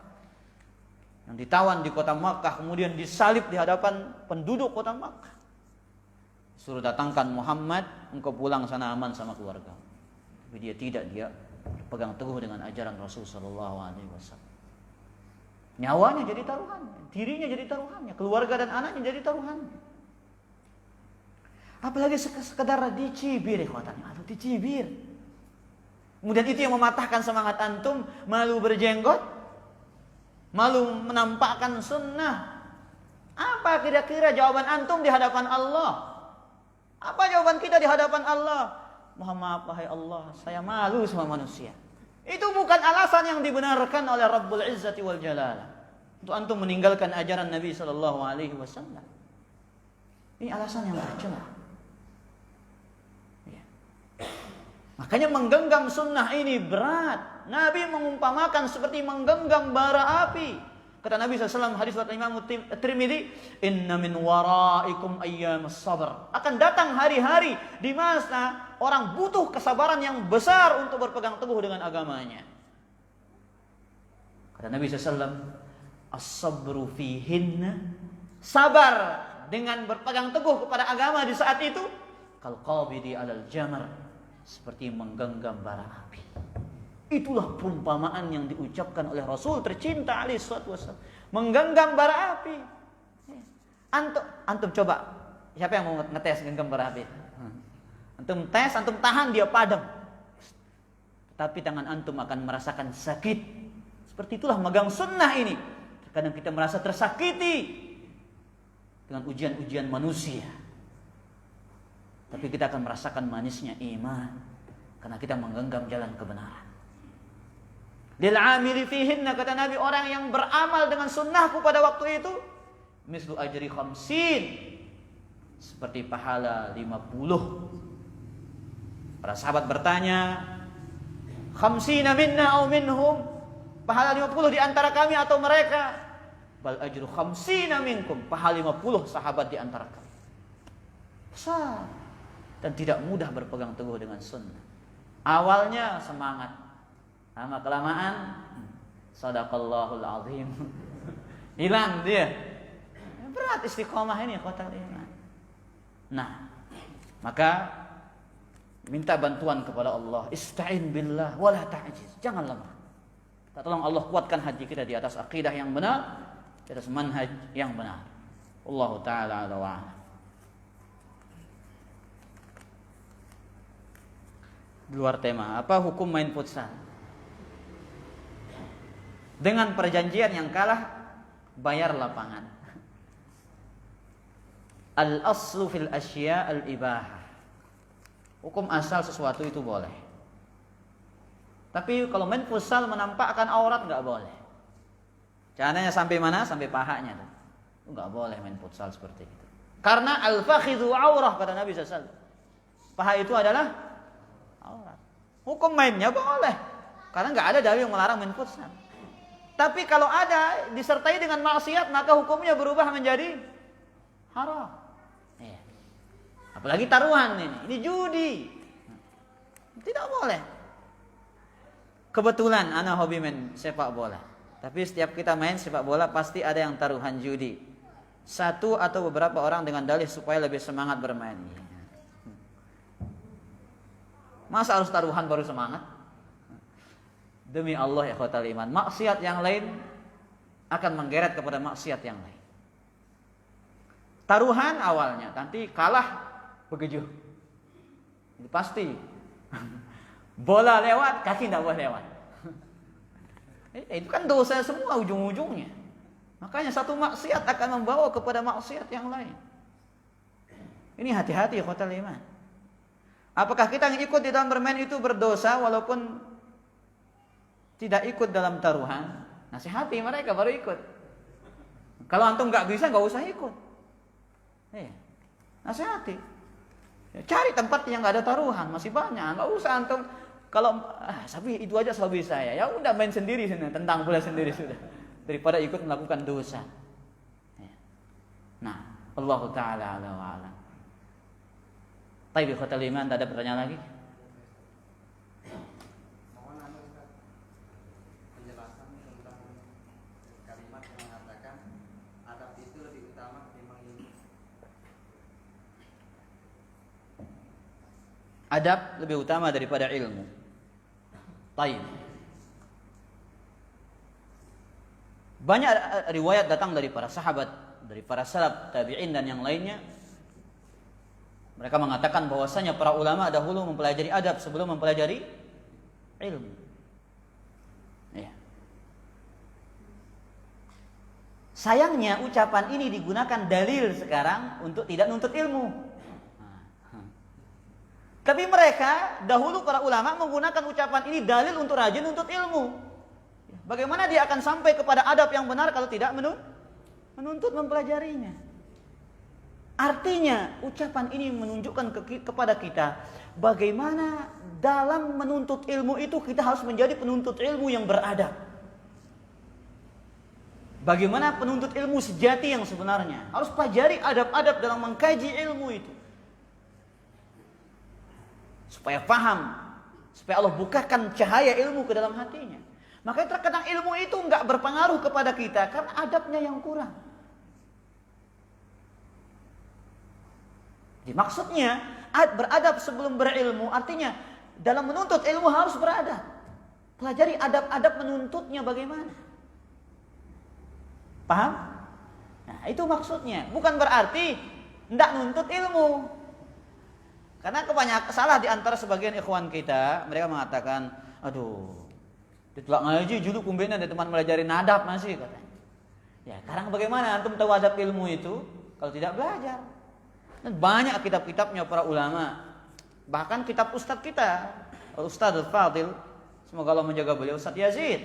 yang ditawan di kota Makkah, kemudian disalib di hadapan penduduk kota Makkah. Suruh datangkan Muhammad, engkau pulang sana aman sama keluarga. Tapi dia tidak, dia pegang teguh dengan ajaran Rasul sallallahu alaihi wasallam. Nyawanya jadi taruhannya, dirinya jadi taruhannya, keluarga dan anaknya jadi taruhannya. Apalagi sekedar dicibir, ikhwatanya, aduh dicibir. Kemudian itu yang mematahkan semangat antum, malu berjenggot, malu menampakkan sunnah. Apa kira-kira jawaban antum di hadapan Allah? Apa jawaban kita di hadapan Allah? Mohon maaf wahai Allah, saya malu sama manusia. Itu bukan alasan yang dibenarkan oleh Rabbul Izzati wal Jalalah untuk antum meninggalkan ajaran Nabi sallallahu alaihi wasallam. Ini alasan yang tercela. Makanya menggenggam sunnah ini berat. Nabi mengumpamakan seperti menggenggam bara api. Kata Nabi SAW hadis riwayat Imam Tirmidzi, "Inna min waraikum ayyamus sabr." Akan datang hari-hari di mana orang butuh kesabaran yang besar untuk berpegang teguh dengan agamanya. Kata Nabi SAW, "As-sabru fihinna." Sabar dengan berpegang teguh kepada agama di saat itu, kal qabidi 'alal jamar, seperti menggenggam bara api. Itulah perumpamaan yang diucapkan oleh Rasul tercinta alaihi salatu wasallam. Menggenggam bara api. Antum coba, siapa yang mau ngetes genggam bara api? Antum tes, antum tahan, dia padam. Tapi tangan antum akan merasakan sakit. Seperti itulah megang sunnah ini. Kadang kita merasa tersakiti dengan ujian-ujian manusia. Tapi kita akan merasakan manisnya iman karena kita menggenggam jalan kebenaran. Lil amili fihinna, kata Nabi, orang yang beramal dengan sunnahku pada waktu itu mislu ajri 50, seperti pahala 50. Para sahabat bertanya, 50 minna au minhum, pahala 50 di antara kami atau mereka? Bal ajru 50 minkum, pahala 50 sahabat di antara kami. Besar dan tidak mudah berpegang teguh dengan sunnah. Awalnya semangat, lama kelamaan sadaqallahul azim. Hilang dia. Berat istiqomah ini khotal iman. Nah, maka minta bantuan kepada Allah. Ista'in billah wala ta'jiz. Jangan lemah. Kita tolong Allah kuatkan hati kita di atas akidah yang benar, di atas manhaj yang benar. Allah taala ala wa ala. Di luar tema, apa hukum main futsal? Dengan perjanjian yang kalah bayar lapangan. Al-aslu fil asya al-ibahah. Hukum asal sesuatu itu boleh. Tapi kalau main futsal menampakkan aurat nggak boleh. Caranya sampai mana? Sampai pahanya. Nggak boleh main futsal seperti itu. Karena al-fakhidhu aurah, kata Nabi SAW. Paha itu adalah aurat. Hukum mainnya boleh. Karena nggak ada dalil yang melarang main futsal. Tapi kalau ada disertai dengan maksiat, maka hukumnya berubah menjadi haram. Ya. Apalagi taruhan ini judi. Tidak boleh. Kebetulan ana hobi main sepak bola. Tapi setiap kita main sepak bola pasti ada yang taruhan judi. Satu atau beberapa orang dengan dalih supaya lebih semangat bermain. Masa harus taruhan baru semangat? Demi Allah ya khotal iman, maksiat yang lain akan menggeret kepada maksiat yang lain. Taruhan awalnya, nanti kalah begejuh. Ini pasti. Bola lewat, kaki tidak boleh lewat. Itu kan dosa semua ujung-ujungnya. Makanya satu maksiat akan membawa kepada maksiat yang lain. Ini hati-hati ya khotal iman. Apakah kita yang ikut di dalam bermain itu berdosa walaupun tidak ikut dalam taruhan? Nasihati mereka baru ikut. Kalau antum nggak bisa, nggak usah ikut. Nasihati. Cari tempat yang nggak ada taruhan, masih banyak. Nggak usah antum. Kalau tapi itu aja hobi saya, ya udah main sendiri sini, tentang bola sendiri sudah. Daripada ikut melakukan dosa. Nah, Allah Taala ala wa ala. Taib khotal iman, ada pertanyaan lagi? Adab lebih utama daripada ilmu. Taib. Banyak riwayat datang dari para sahabat, dari para salaf, tabi'in dan yang lainnya. Mereka mengatakan bahwasanya para ulama dahulu mempelajari adab sebelum mempelajari ilmu. Ya. Sayangnya ucapan ini digunakan dalil sekarang untuk tidak nuntut ilmu. Tapi mereka dahulu para ulama menggunakan ucapan ini dalil untuk rajin untuk ilmu. Bagaimana dia akan sampai kepada adab yang benar kalau tidak menuntut mempelajarinya? Artinya ucapan ini menunjukkan kepada kita bagaimana dalam menuntut ilmu itu kita harus menjadi penuntut ilmu yang beradab. Bagaimana penuntut ilmu sejati yang sebenarnya? Harus pelajari adab-adab dalam mengkaji ilmu itu. Supaya paham, supaya Allah bukakan cahaya ilmu ke dalam hatinya. Makanya terkadang ilmu itu enggak berpengaruh kepada kita karena adabnya yang kurang. Jadi maksudnya beradab sebelum berilmu artinya dalam menuntut ilmu harus beradab. Pelajari adab-adab menuntutnya bagaimana. Paham? Nah, itu maksudnya. Bukan berarti tidak nuntut ilmu. Karena kebanyakan salah di antara sebagian ikhwan kita, mereka mengatakan, aduh, ditolak ngaji dulu kumbena ada teman melajarin adab masih katanya. Ya, sekarang bagaimana antum tahu adab ilmu itu kalau tidak belajar? Dan banyak kitab-kitabnya para ulama. Bahkan kitab ustadz kita, Ustadz Al-Fadil, semoga Allah menjaga beliau, Ustadz Yazid,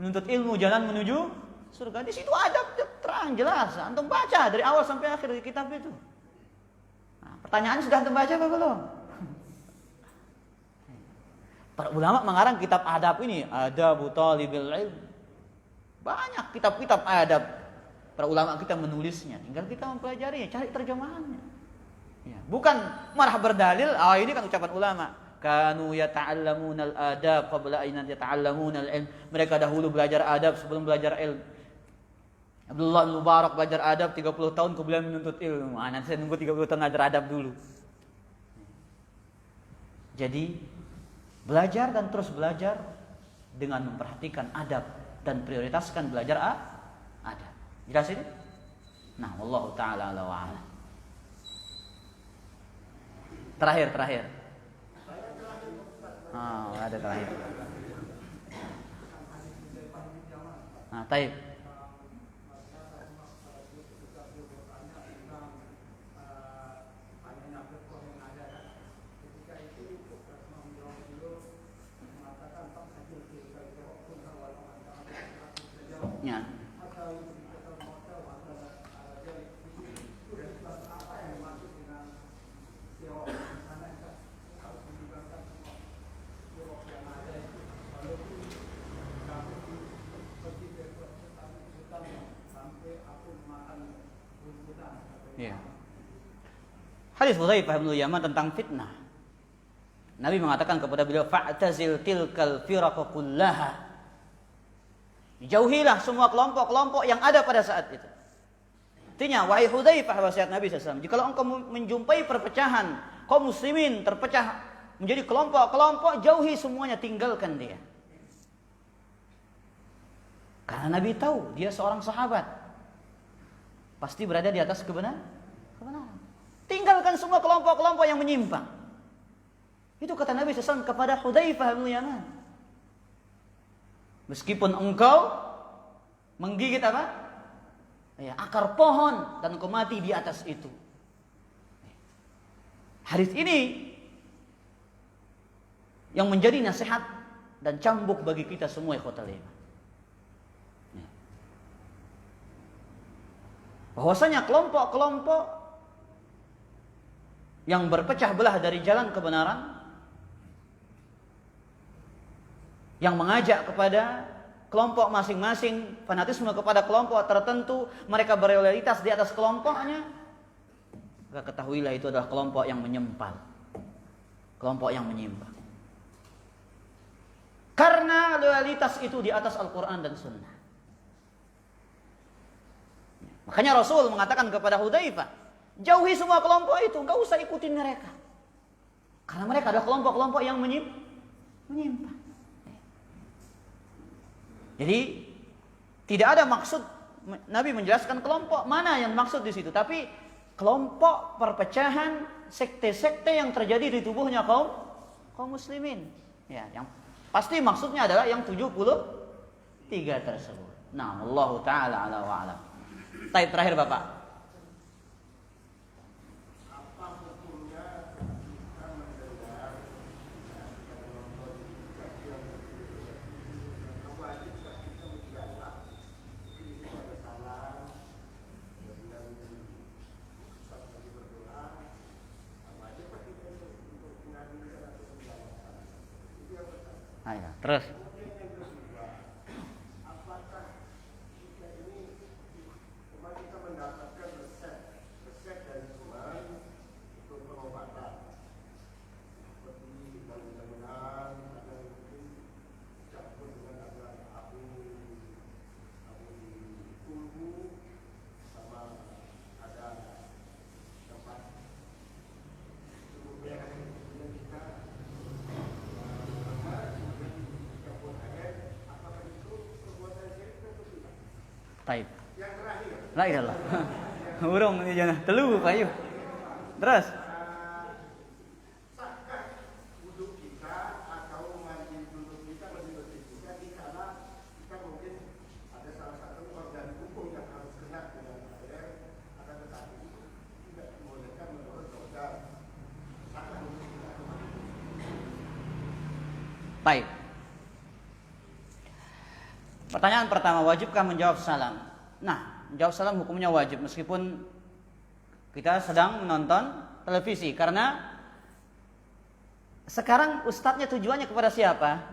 menuntut ilmu jalan menuju surga. Di situ adab terang jelas. Antum baca dari awal sampai akhir di kitab itu. Nah, pertanyaannya sudah antum baca apa belum? Para ulama mengarang kitab adab ini, Adabu Talibil Ilm. Banyak kitab-kitab adab. Para ulama kita menulisnya, tinggal kita mempelajarinya, cari terjemahannya. Ya, bukan marah berdalil, ini kan ucapan ulama. Kanu yata'allamuna al-adab qabla an yata'allamuna al-ilm. Mereka dahulu belajar adab sebelum belajar ilmu. Abdullah bin Mubarak belajar adab 30 tahun kemudian menuntut ilmu. Nanti saya nunggu 30 tahun belajar adab dulu. Jadi belajar dan terus belajar dengan memperhatikan adab dan prioritaskan belajar adab. Jelas ini? Nah, wallahu taala ala wa ala. Terakhir. Ada terakhir. Nah, taib. Ya. Ya. Hadis Hudzaifah bin Yaman tentang fitnah. Nabi mengatakan kepada beliau, "Fa'tazil tilkal firaq kullaha." Jauhilah semua kelompok-kelompok yang ada pada saat itu. Artinya, wahai Hudzaifah, wasiat Nabi SAW, jika engkau menjumpai perpecahan, kaum muslimin terpecah menjadi kelompok-kelompok, jauhi semuanya, tinggalkan dia. Karena Nabi tahu dia seorang sahabat, pasti berada di atas kebenaran. Tinggalkan semua kelompok-kelompok yang menyimpang. Itu kata Nabi SAW kepada Hudzaifah bin Yaman. Meskipun engkau menggigit apa? Ya, akar pohon dan engkau mati di atas itu. Hadis ini yang menjadi nasihat dan cambuk bagi kita semua ikhwatal iman. Bahwasanya kelompok-kelompok yang berpecah belah dari jalan kebenaran, yang mengajak kepada kelompok masing-masing, fanatisme kepada kelompok tertentu, mereka berloyalitas di atas kelompoknya, maka ketahuilah itu adalah kelompok yang menyempal, kelompok yang menyimpang. Karena loyalitas itu di atas Al-Quran dan Sunnah. Makanya Rasul mengatakan kepada Hudzaifah, jauhi semua kelompok itu, enggak usah ikutin mereka. Karena mereka adalah kelompok-kelompok yang menyimpang. Jadi tidak ada maksud Nabi menjelaskan kelompok mana yang maksud di situ, tapi kelompok perpecahan, sekte-sekte yang terjadi di tubuhnya kaum muslimin. Ya, yang pasti maksudnya adalah yang 73 tersebut. Nah, Allah taala ala wa alam. Taib terakhir Bapak. Ayo, terus. Taib. La ilallah. Urung jangan telu payu. Terus. Baik. Pertanyaan pertama, wajibkah menjawab salam? Nah, menjawab salam hukumnya wajib meskipun kita sedang menonton televisi, karena sekarang ustadznya tujuannya kepada siapa?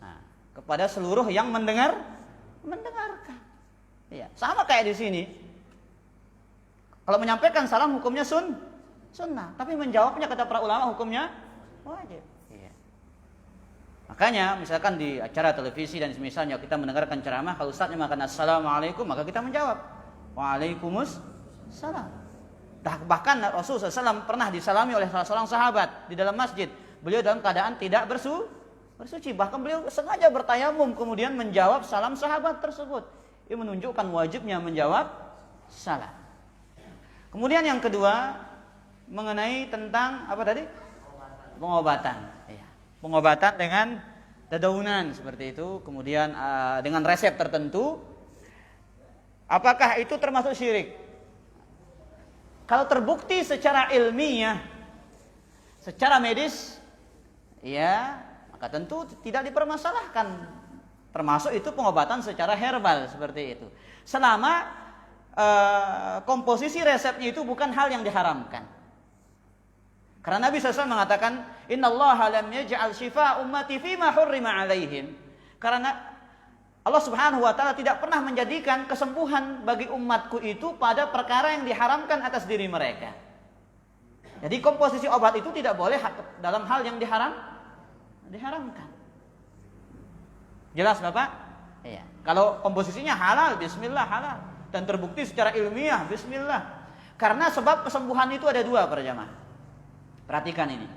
Nah, kepada seluruh yang mendengarkan. Ya, sama kayak di sini. Kalau menyampaikan salam hukumnya sunnah, tapi menjawabnya kata para ulama hukumnya wajib. Makanya misalkan di acara televisi dan misalnya kita mendengarkan ceramah, kalau ustaznya mengatakan assalamualaikum, maka kita menjawab waalaikumsalam. Bahkan Rasulullah SAW pernah disalami oleh salah seorang sahabat di dalam masjid. Beliau dalam keadaan tidak bersuci, bahkan beliau sengaja bertayamum kemudian menjawab salam sahabat tersebut. Ini menunjukkan wajibnya menjawab salam. Kemudian yang kedua mengenai tentang apa tadi? Pengobatan. Pengobatan dengan dedaunan seperti itu, kemudian dengan resep tertentu, apakah itu termasuk syirik? Kalau terbukti secara ilmiah, secara medis, ya maka tentu tidak dipermasalahkan. Termasuk itu pengobatan secara herbal seperti itu. Selama komposisi resepnya itu bukan hal yang diharamkan. Karena Nabi SAW mengatakan, Innallaha lam yaj'al shifa ummati fima hurrima alaihim. Karena Allah Subhanahu wa taala tidak pernah menjadikan kesembuhan bagi umatku itu pada perkara yang diharamkan atas diri mereka. Jadi komposisi obat itu tidak boleh dalam hal yang diharamkan. Jelas Bapak? Iya. Kalau komposisinya halal, bismillah halal. Dan terbukti secara ilmiah, bismillah. Karena sebab kesembuhan itu ada dua para jamaah. Perhatikan ini.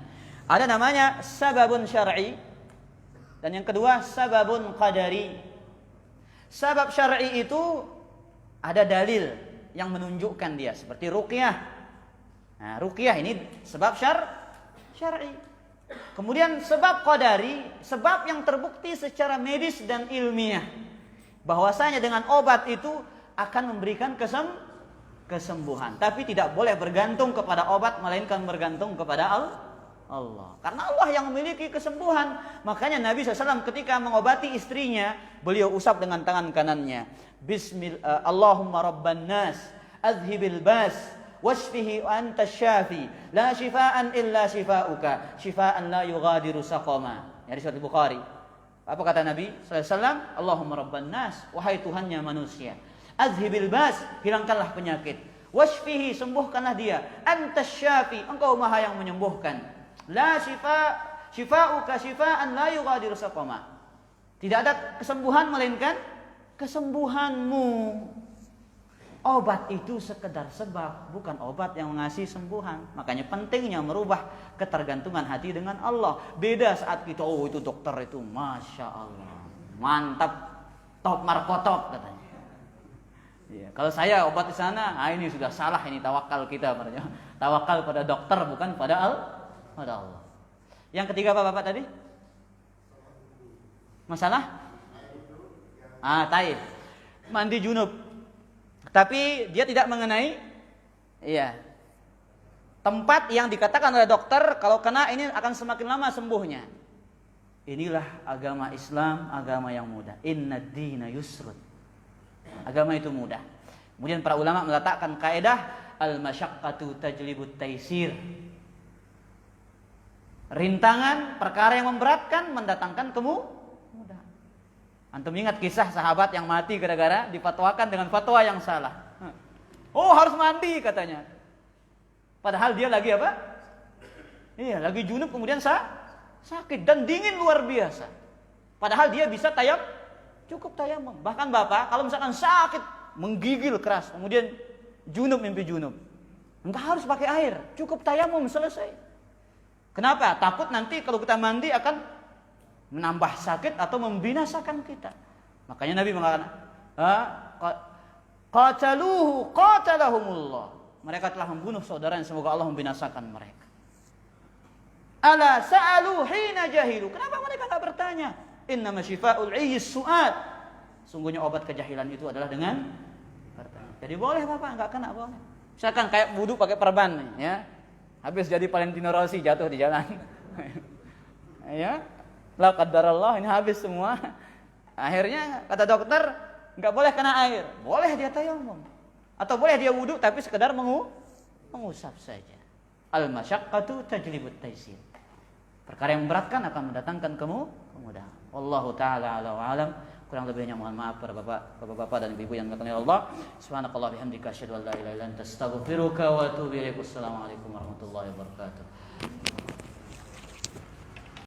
Ada namanya sababun syar'i dan yang kedua sababun qadari. Sabab syar'i itu ada dalil yang menunjukkan dia, seperti ruqyah. Nah, ruqyah ini sebab syar'i. Kemudian sebab qadari, sebab yang terbukti secara medis dan ilmiah. Bahwasanya dengan obat itu akan memberikan kesembuhan, tapi tidak boleh bergantung kepada obat melainkan bergantung kepada Allah. Karena Allah yang memiliki kesembuhan. Makanya Nabi SAW ketika mengobati istrinya, beliau usap dengan tangan kanannya. Bismillah, Allahumma rabban nas, azhibil bas, washfihi anta syafi, la shifaan illa shifauka, shifaan la yughadiru saqama. Ya, di surat Bukhari. Apa kata Nabi SAW? Allahumma rabban nas, wahai Tuhannya manusia. Azhibil bas, hilangkanlah penyakit. Washfihi, sembuhkanlah dia. Antas syafi, engkau maha yang menyembuhkan. La shifauka shifaan la yughadiru saqama. Tidak ada kesembuhan melainkan kesembuhanmu. Obat itu sekedar sebab, bukan obat yang mengasih sembuhan. Makanya pentingnya merubah ketergantungan hati dengan Allah. Beda saat kita, oh itu dokter itu, masya Allah, mantap, top markotop katanya. Ya, kalau saya obat di sana, ini sudah salah, ini tawakal kita, tawakal pada dokter bukan pada Allah. Yang ketiga apa Bapak tadi? Masalah? Taib. Mandi junub. Tapi dia tidak mengenai tempat yang dikatakan oleh dokter kalau kena ini akan semakin lama sembuhnya. Inilah agama Islam, agama yang mudah. Innad dina yusrun. Agama itu mudah. Kemudian para ulama meletakkan kaidah al-masyaqqatu tajlibut taisir. rintangan, perkara yang memberatkan mendatangkan kemudahan. Antum ingat kisah sahabat yang mati gara-gara difatwakan dengan fatwa yang salah. Oh, harus mandi katanya. Padahal dia lagi apa? Iya, lagi junub kemudian sakit dan dingin luar biasa. Padahal dia bisa cukup tayamum. Bahkan Bapak kalau misalkan sakit menggigil keras, kemudian mimpi junub. Enggak harus pakai air, cukup tayamum selesai. Kenapa? Takut nanti kalau kita mandi akan menambah sakit atau membinasakan kita. Makanya Nabi mengatakan, qatalahumullah. Mereka telah membunuh saudara yang semoga Allah membinasakan mereka. Ala sa'alu hina jahilu. Kenapa mereka enggak bertanya? Innama syifa'ul 'iyyis su'al. Sungguhnya obat kejahilan itu adalah dengan bertanya. Jadi boleh Bapak, enggak kena boleh. Misalkan kayak wudu pakai perban nih, ya. Habis jadi Valentino Rossi jatuh di jalan. Ya. La qadarallah, ini habis semua. Akhirnya kata dokter enggak boleh kena air. Boleh dia tayamum. Atau boleh dia wudu tapi sekedar mengusap saja. Al-masyaqqatu tajlibut taysir. Perkara yang memberatkan akan mendatangkan kemudahan. Wallahu taala a'lam wa a'lam. Kurang lebihnya mohon maaf para bapak-bapak dan ibu-ibu yang dimuliakan Allah. Subhanakallah bihamdika asyhadu an la ilaha illa anta astaghfiruka wa atubu ilaik. Wassalamualaikum warahmatullahi wabarakatuh.